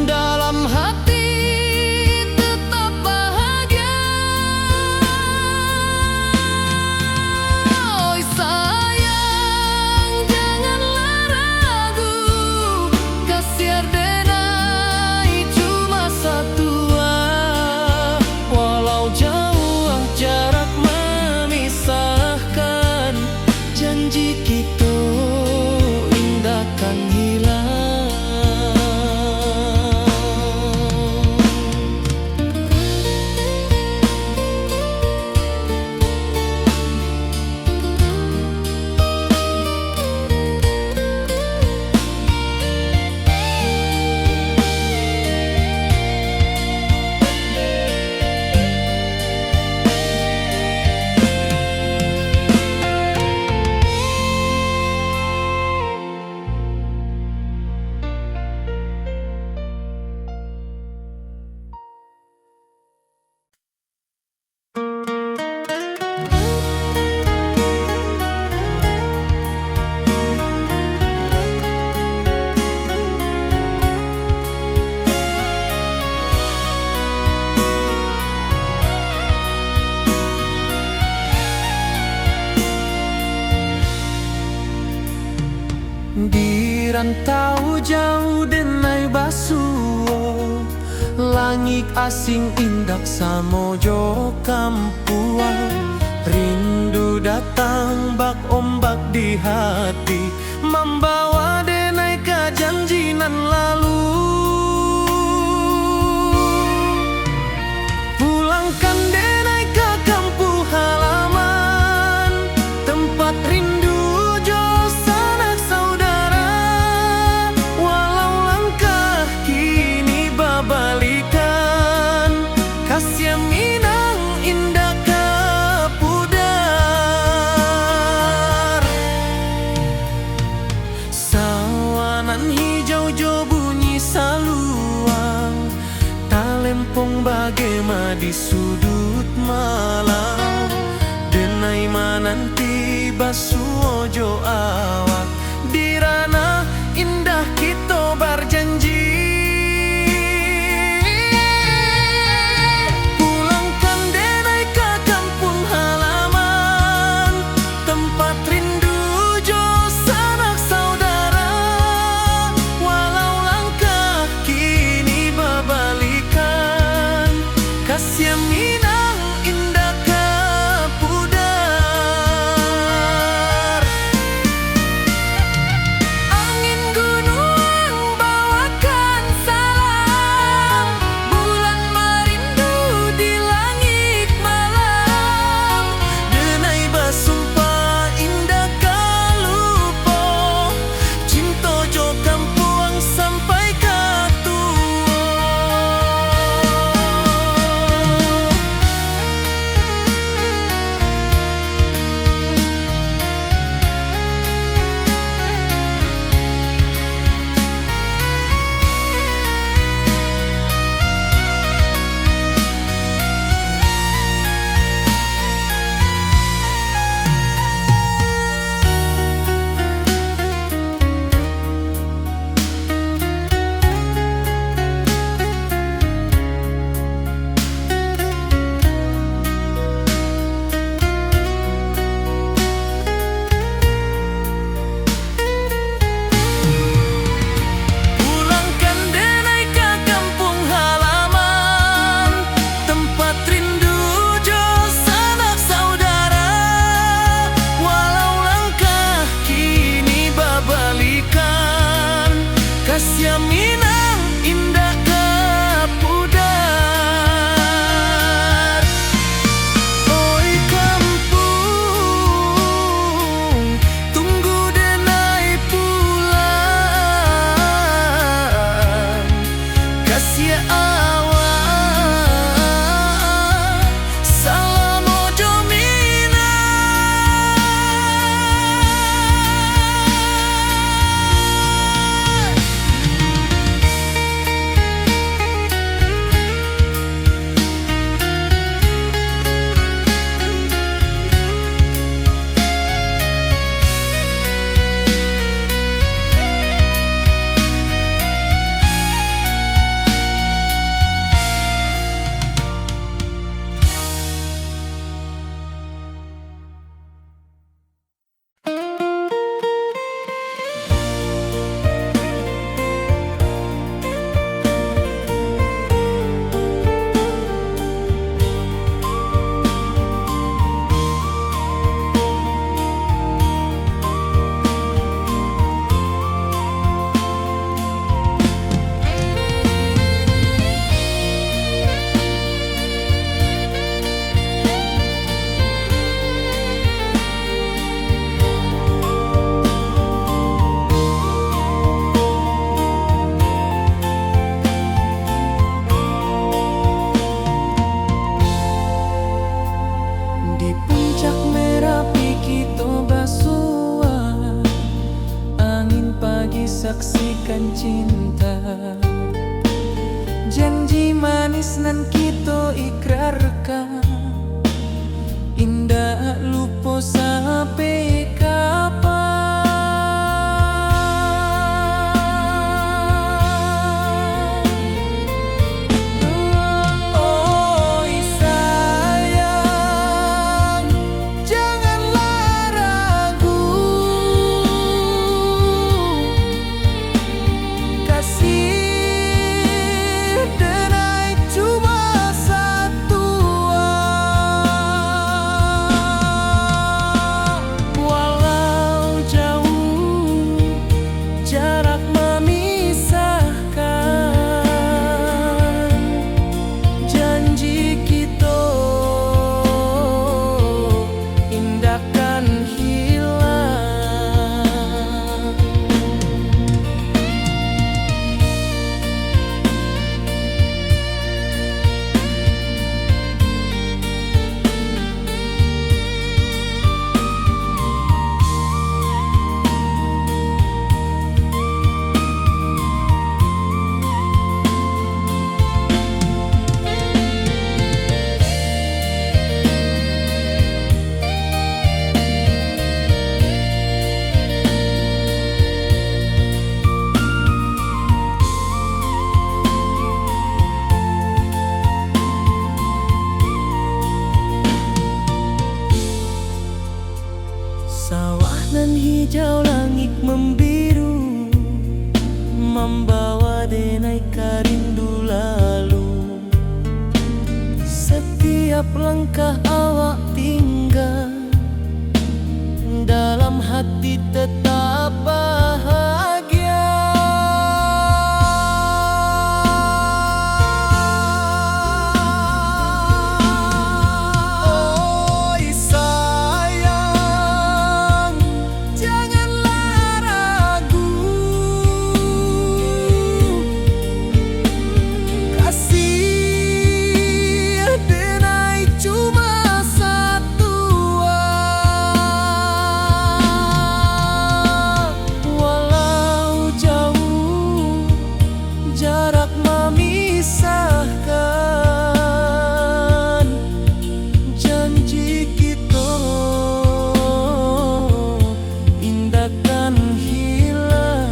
dalam hati tetap bahagia. Oi sayang, janganlah ragu, kasih denai cuma satuan. Walau jauh jarak memisahkan, janji kita indah kan hilang. Di rantau jauh denai basuo, langit asing indak samojo kampuan. Rindu datang bak ombak di hati, membawa denai kejanjinan lalu. Pulangkan denai ke kampung halaman, tempat rindu jo sanak saudara. Walau langkah kini babalikan, kasih minang indah ke pudar. Sawanan hijau jo bunyi saluang, talempong bagema di sudut malam. Denai mananti basuo jo awak, di ranah indah kita berjanji. Pulangkan denai ke kampung halaman, tempat rindu jo sanak saudara. Walau langkah kini babalikan, kasih minang indah ke pudar. saksikan cinta. Janji manis nan kita ikrarkan, indah lupa sampai kapan. Oi sayang, janganlah ragu, kasih denai cuma satu. Walau jauh jarak memisahkan, janji kita indahkan hilang. Sawah nan hijau, langit membiru, membawa denai karindu lalu. Setiap langkah awak tinggal, dalam hati tetap bahagia. Oi sayang, janganlah ragu, kasih denai cuma satu. Walau jauh jarak memisahkan, janji kita indahkan hilang.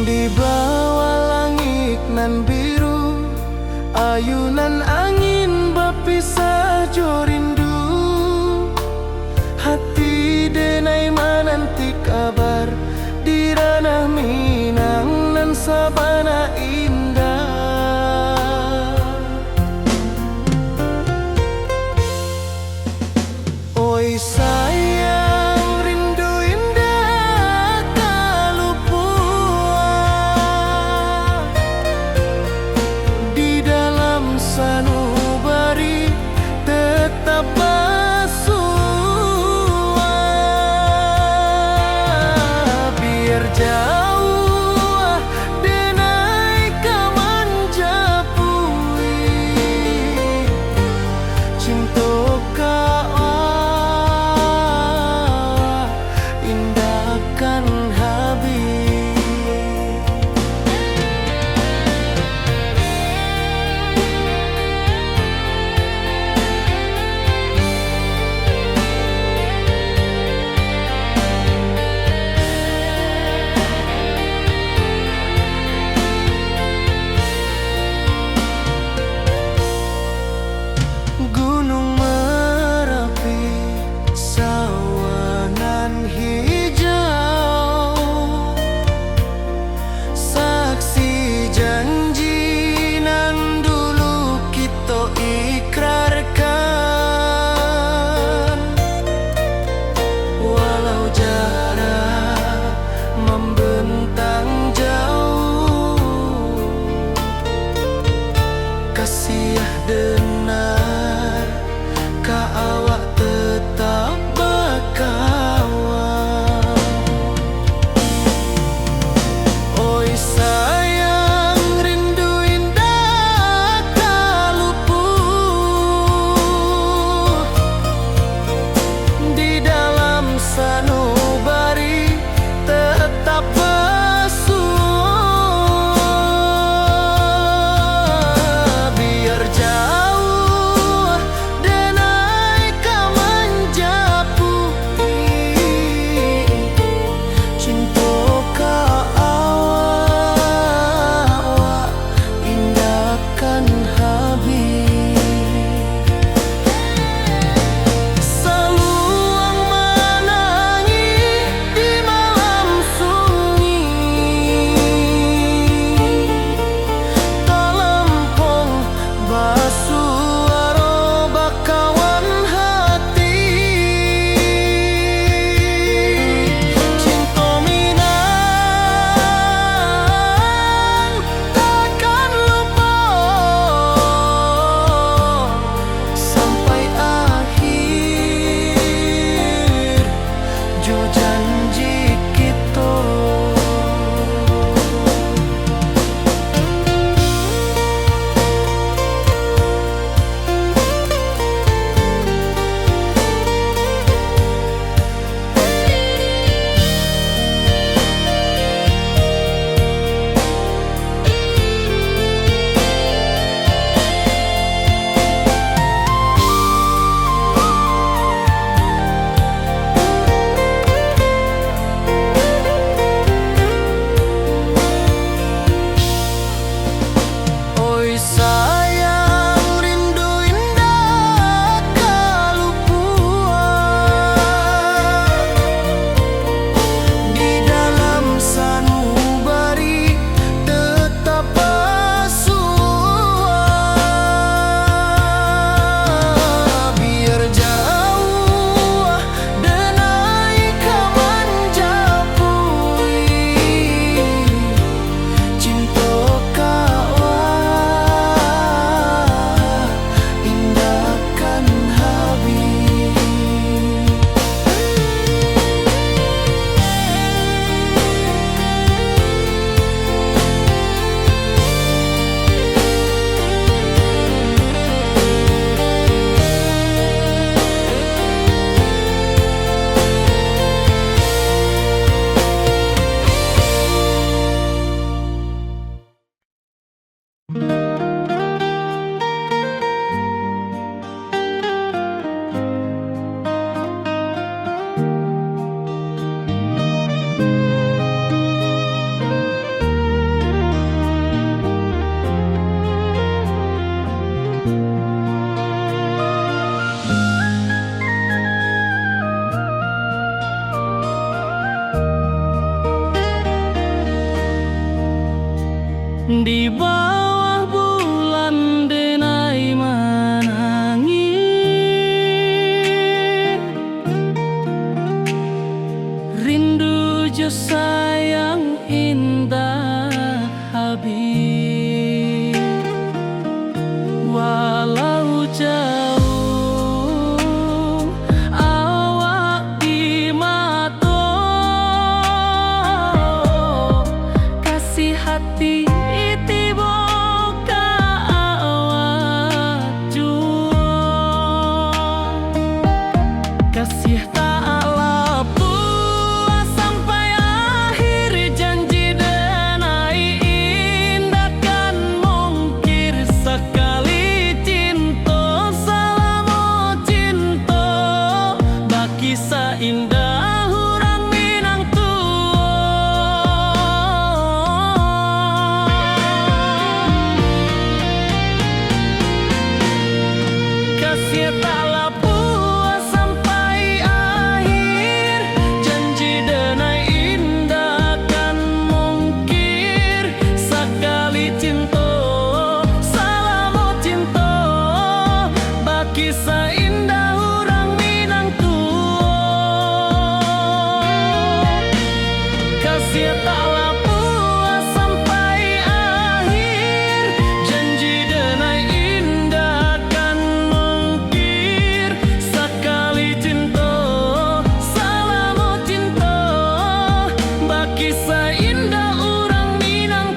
Di bawah langit nan biru, ayunan angin berpisah jo rindu. Hati denai menanti kabar, di ranah Minang nan sabana indah. Oi sayang, rindu indah kalupua, di dalam sanubari tetap bersua. Biar jauh denai di bawah bulan denai menangi. Rindu jo sayang indah habis, walau jauh awak di mata, kasih hati tiba ka awak jua, kasih tak puas sampai akhir, janji denai indah kan mungkir sekali cinta, selama cinta baki seindah orang Minang kasih taklah puas sampai akhir, janji denai indah kan mungkir sekali cinta, selama cinta baki seindah orang Minang kasih taklah puas sampai akhir, janji denai indah kan mungkir sekali cinta, selama cinta baki seindah orang Minang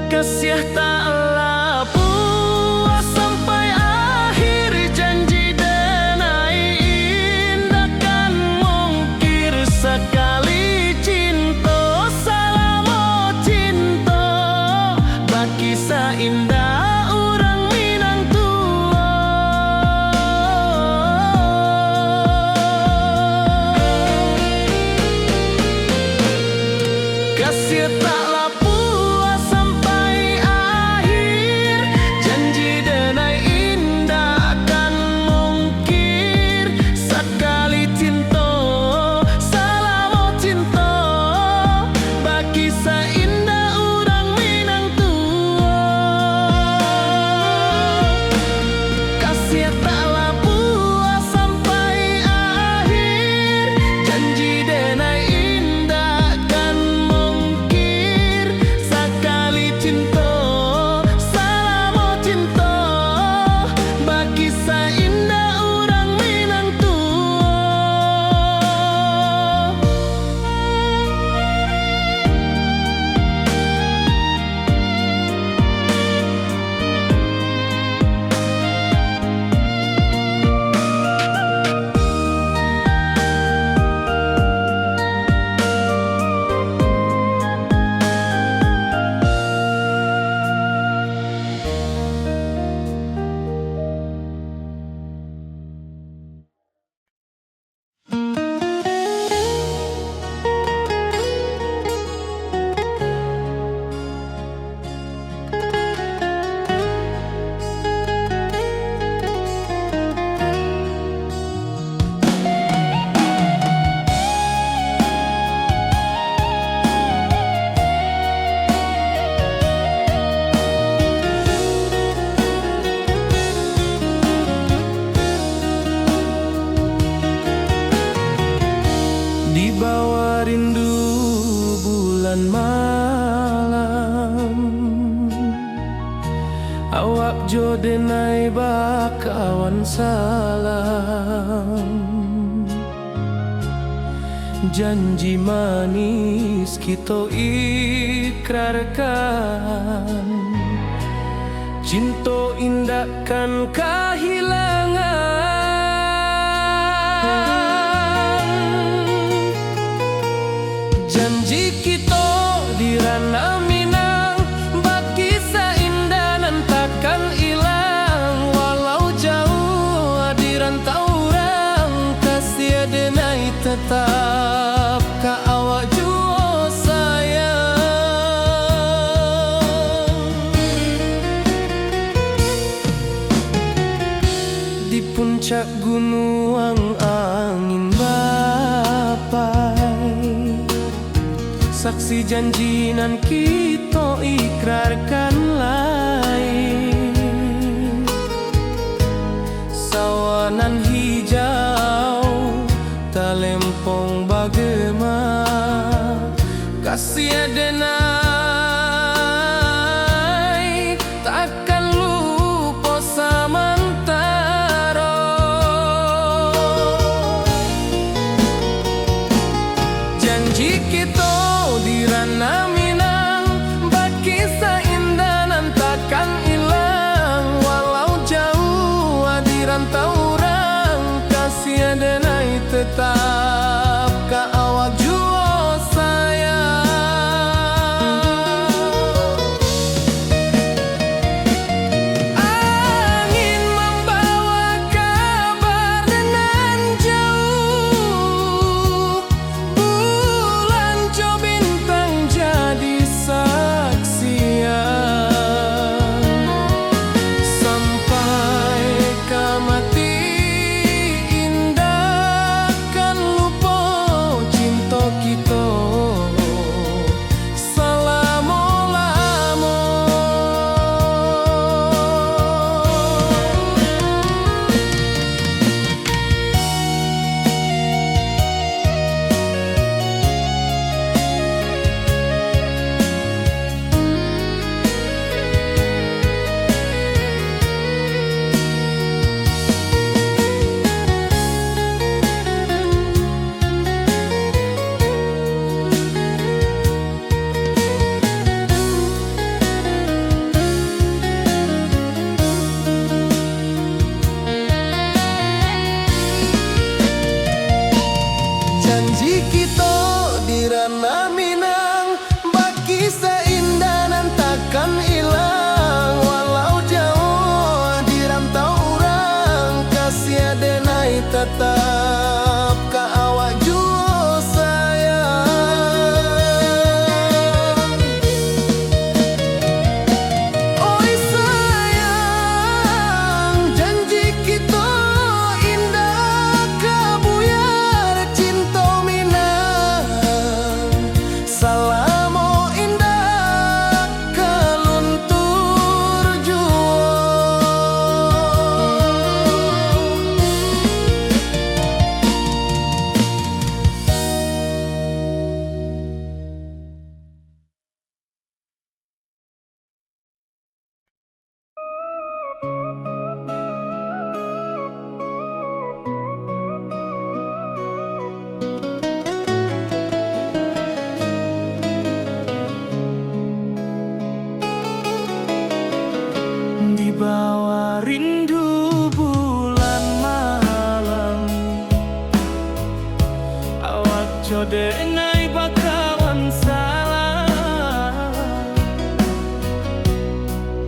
kasih taklah puas sampai akhir, janji denai indah kan mungkir sekali cinta, selama cinta baki seindah orang Minang kasih taklah puas sampai akhir, janji denai indah kan mungkir sekali cinta, selama cinta baki seindah orang Minang kasih taklah puas sampai akhir, janji denai indah kan mungkir sekali cinta, selama cinta baki seindah orang Minang di bawah rindu bulan malam, awak jo denai bakawan salam, janji manis kita ikrarkan, cinta indah kan kehilangan. Janji kita di ranah Rana Minang, bagi seindah nan takkan hilang. Walau jauh di rantau orang, kasih denai tetap ka awak juo sayang. Di puncak gunung angin bapai, saksi janji nan kita ikrarkan lain. Sawanan hijau talempong bagema, kasih denai takkan lupa samantara. Janji kita di Rana Minang, bagi seindah nan takkan hilang. Walau jauh di rantau orang, kasih denai tetap ka awak juo sayang. Angin membawa kabar dengan jauh, bulan jo bintang jadi saksian. Sampai ke mati indah kan lupa cinta kita selama-lama. Janji kita di Rana Minang, bagi seindah nan takkan hilang. Walau jauh di rantau orang, kasih denai tetap ka awak juo sayang. Oi sayang, janji kita indah kabuyar cinta Minang. Salamo indah kaluntur juo. Di bawah rindu bulan malam, awak jodenai bakawan salah.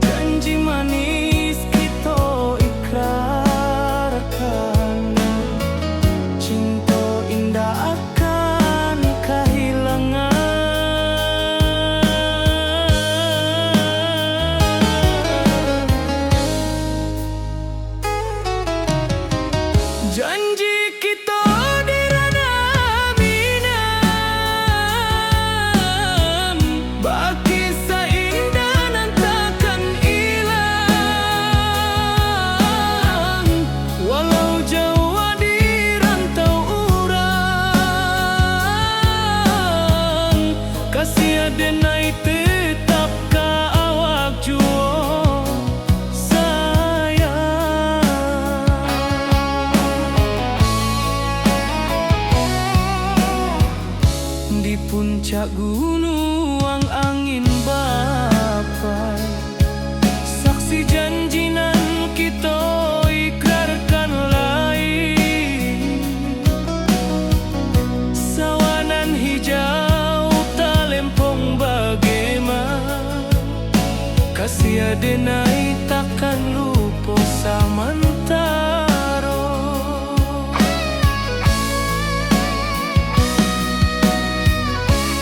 Janji manis kita ikrarkan, cinta indah akan kehilangan. Janji kita di Rana Minang, bagi seindah nan takkan hilang. Walau jauh di rantau orang, kasih denai tetap ka awak juo sayang. Di puncak gunung angin bapai, saksi janji nan kita ikrarkan lain. Sawanan hijau talempong bagi Kasih denai takkan lupa samantaro.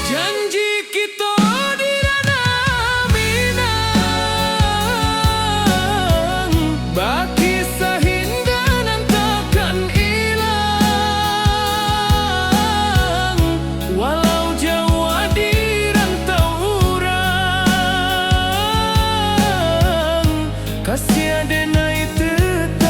Janji kita di ranah Minang, baki sahindanan takkan hilang. Walau Jawa di rantau urang, kasih denai tetap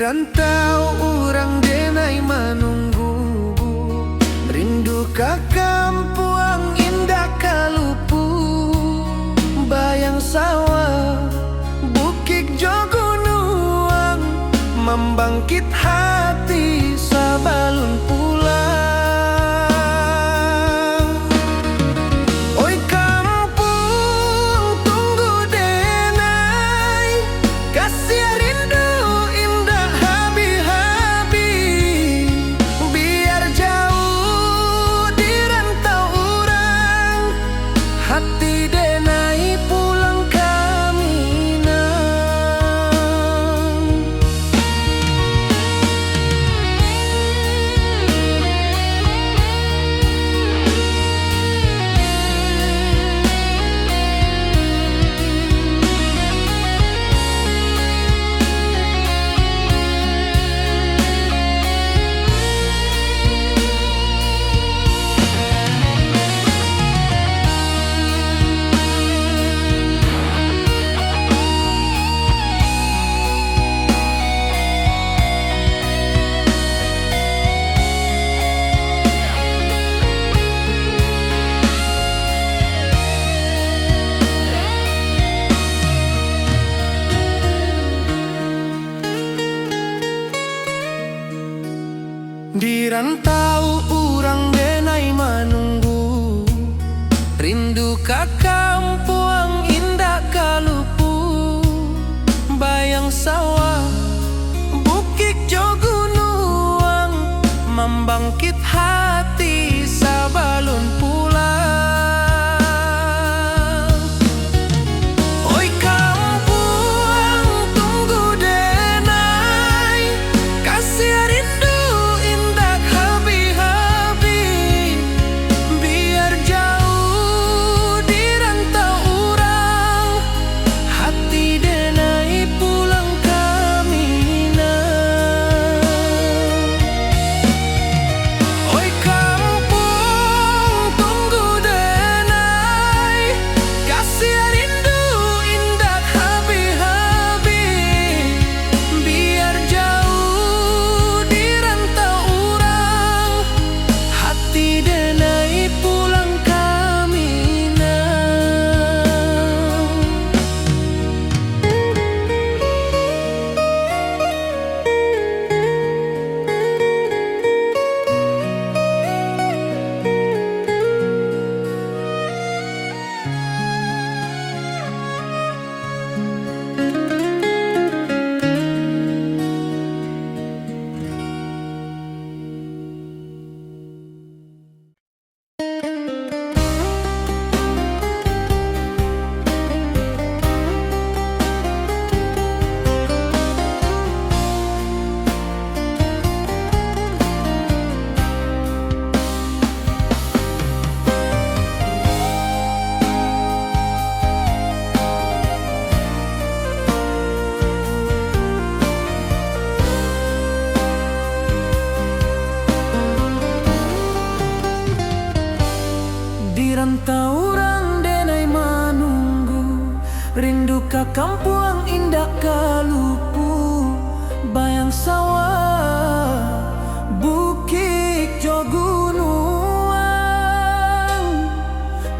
rantau orang denai menunggu, rindu ka kampuang indah kalupu, bayang sawah bukit jogunuang, membangkit hati sabalun pulang. Oi kampung tunggu denai, kasih rindu indah habi-habi, biar jauh di rantau orang, hati denai pulang kaminang. Di rantau urang denai menunggu, rindu ka kampuang indah kalupu, bayang sawah bukit jogunuang, membangkit hati sabalun pulang. Oi kampung tunggu denai, kasih rindu indah habi-habi, biar jauh di rantau urang, hati denai pulang kaminang. Oi kampung tunggu denai, kasih rindu indah habi-habi, biar jauh di rantau urang, hati denai pulang kaminang. Di rantau orang denai menunggu, rindu ka kampuang indah kalupu, bayang sawah bukit jogunuang,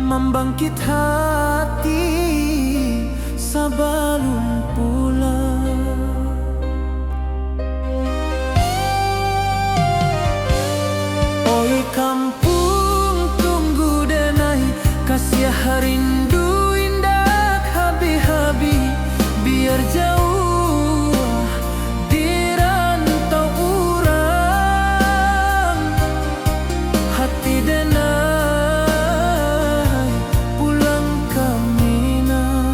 membangkit hati sabalun pulang. Oi kampung tunggu denai, kasih rindu indah habi-habi, biar jauh di rantau urang, hati denai pulang kaminang.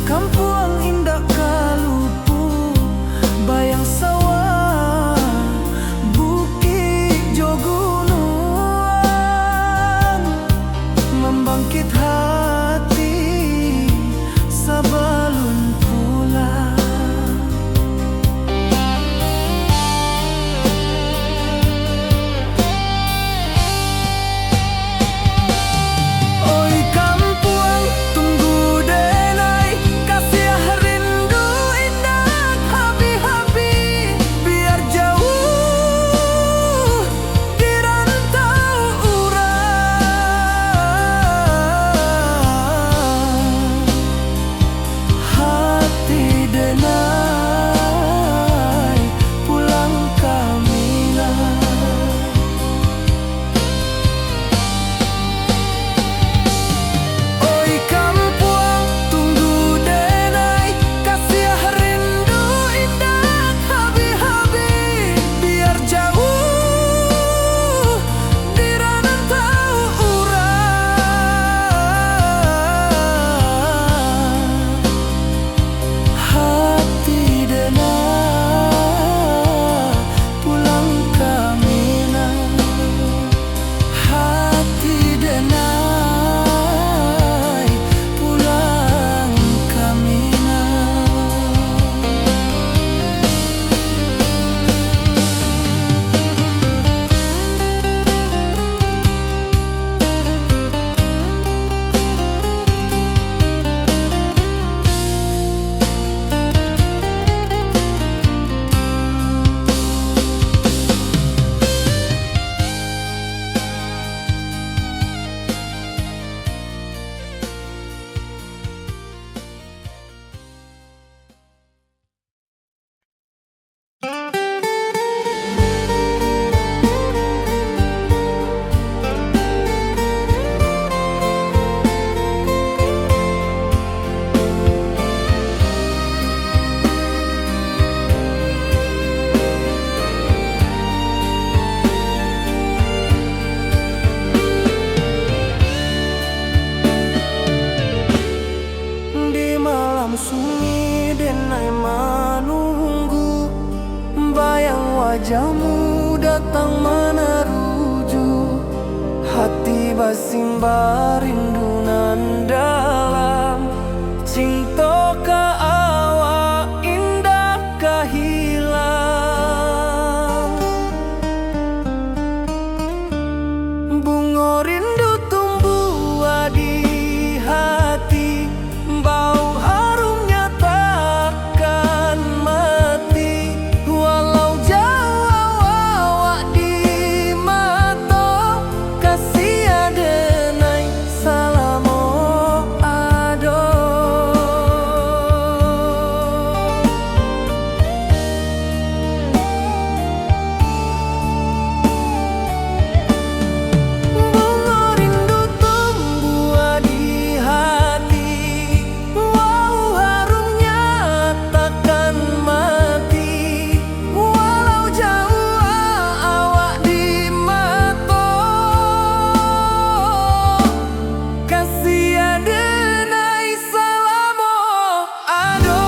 Kampung indah kalupu, bayang sawah, bukit jo gunung, membangkit hati sebelum pulang. Oi kampung, tunggu denai, kasih rindu indah habi-habi, biar jauh di rantau urang. Hati denai pulang kamilah. Oi kampung, tunggu denai, kasih rindu indah habi-habi, biar jauh di rantau urang. Hati denai pulang kamilah. Hati denai pulang kamilah. Di malam sunyi denai menunggu, bayang wajahmu datang meneruju. Hati basimba rindu nan dalam, cinta ka awak indah kahilang. Bunga rindu tumbuh di hati, bau harumnya takkan mati. Walau jauh awak di mata, kasih adenai salamo ado. Bunga rindu tumbuh di hati, wow harumnya takkan mati. Walau jauh awak di mata, kasih adenai salamo ado.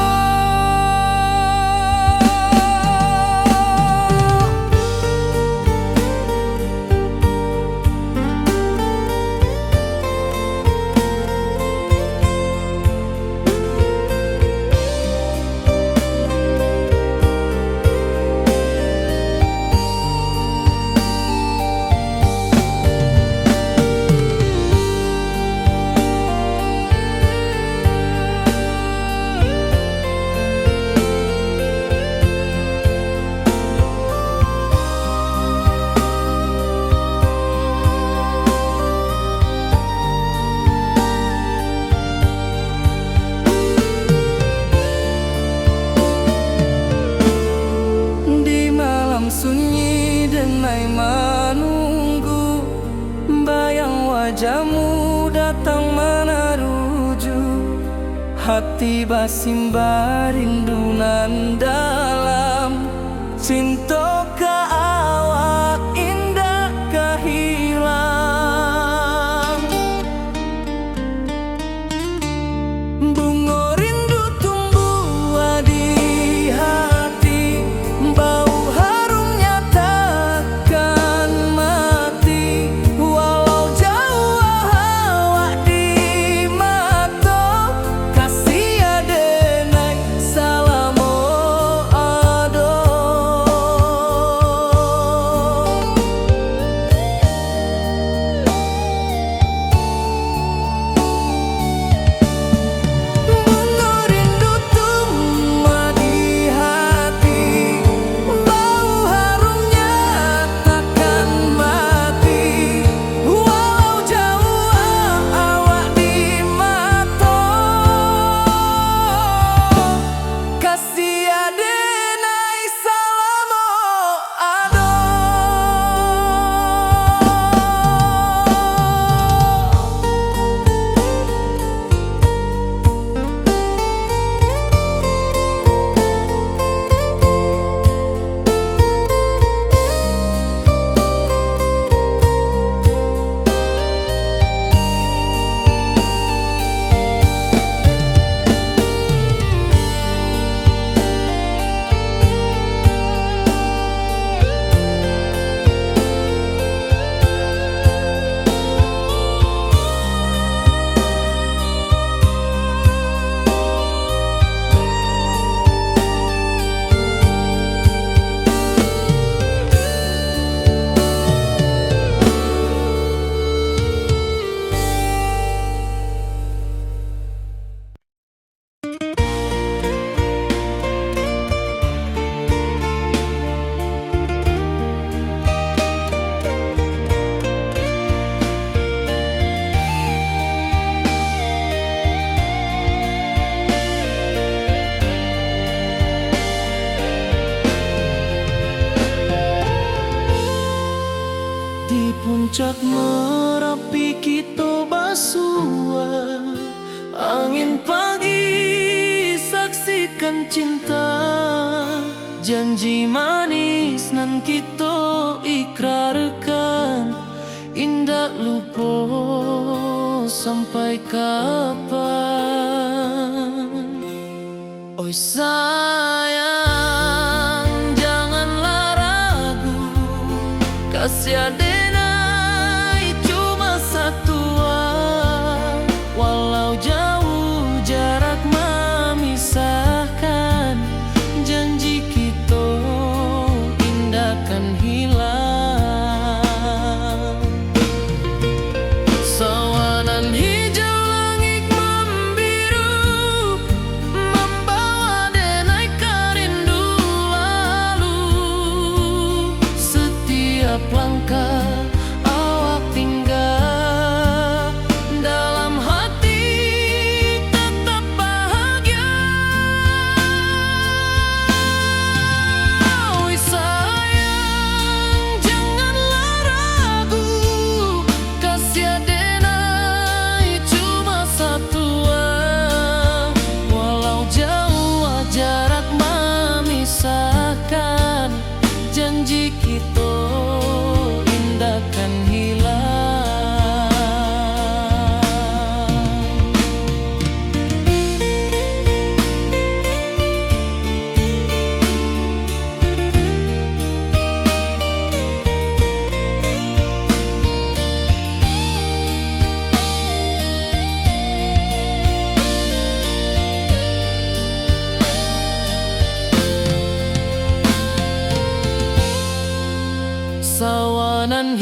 Di malam sunyi denai menunggu, bayang wajahmu datang meneruju. Hati basimba rindu nan dalam, cinta ka awak indah kahilang. Bunga rindu Puncak Merapi kita basua, angin pagi saksikan cinta, janji manis nan kita ikrarkan, indah lupa sampai kapan. Oi sayang, janganlah ragu, kasih adenai cuma satu, walau jauh jarak memisahkan, janji kita indahkan hilang. Sawanan hijau langit membiru, membawa denai kerindu lalu. Setiap langkah awak tinggal, dalam hati tetap bahagia. Oi sayang, janganlah ragu, kasih adenai cuma satu, walau jauh jarak memisahkan, janji kita indahkan hilang. Sawanan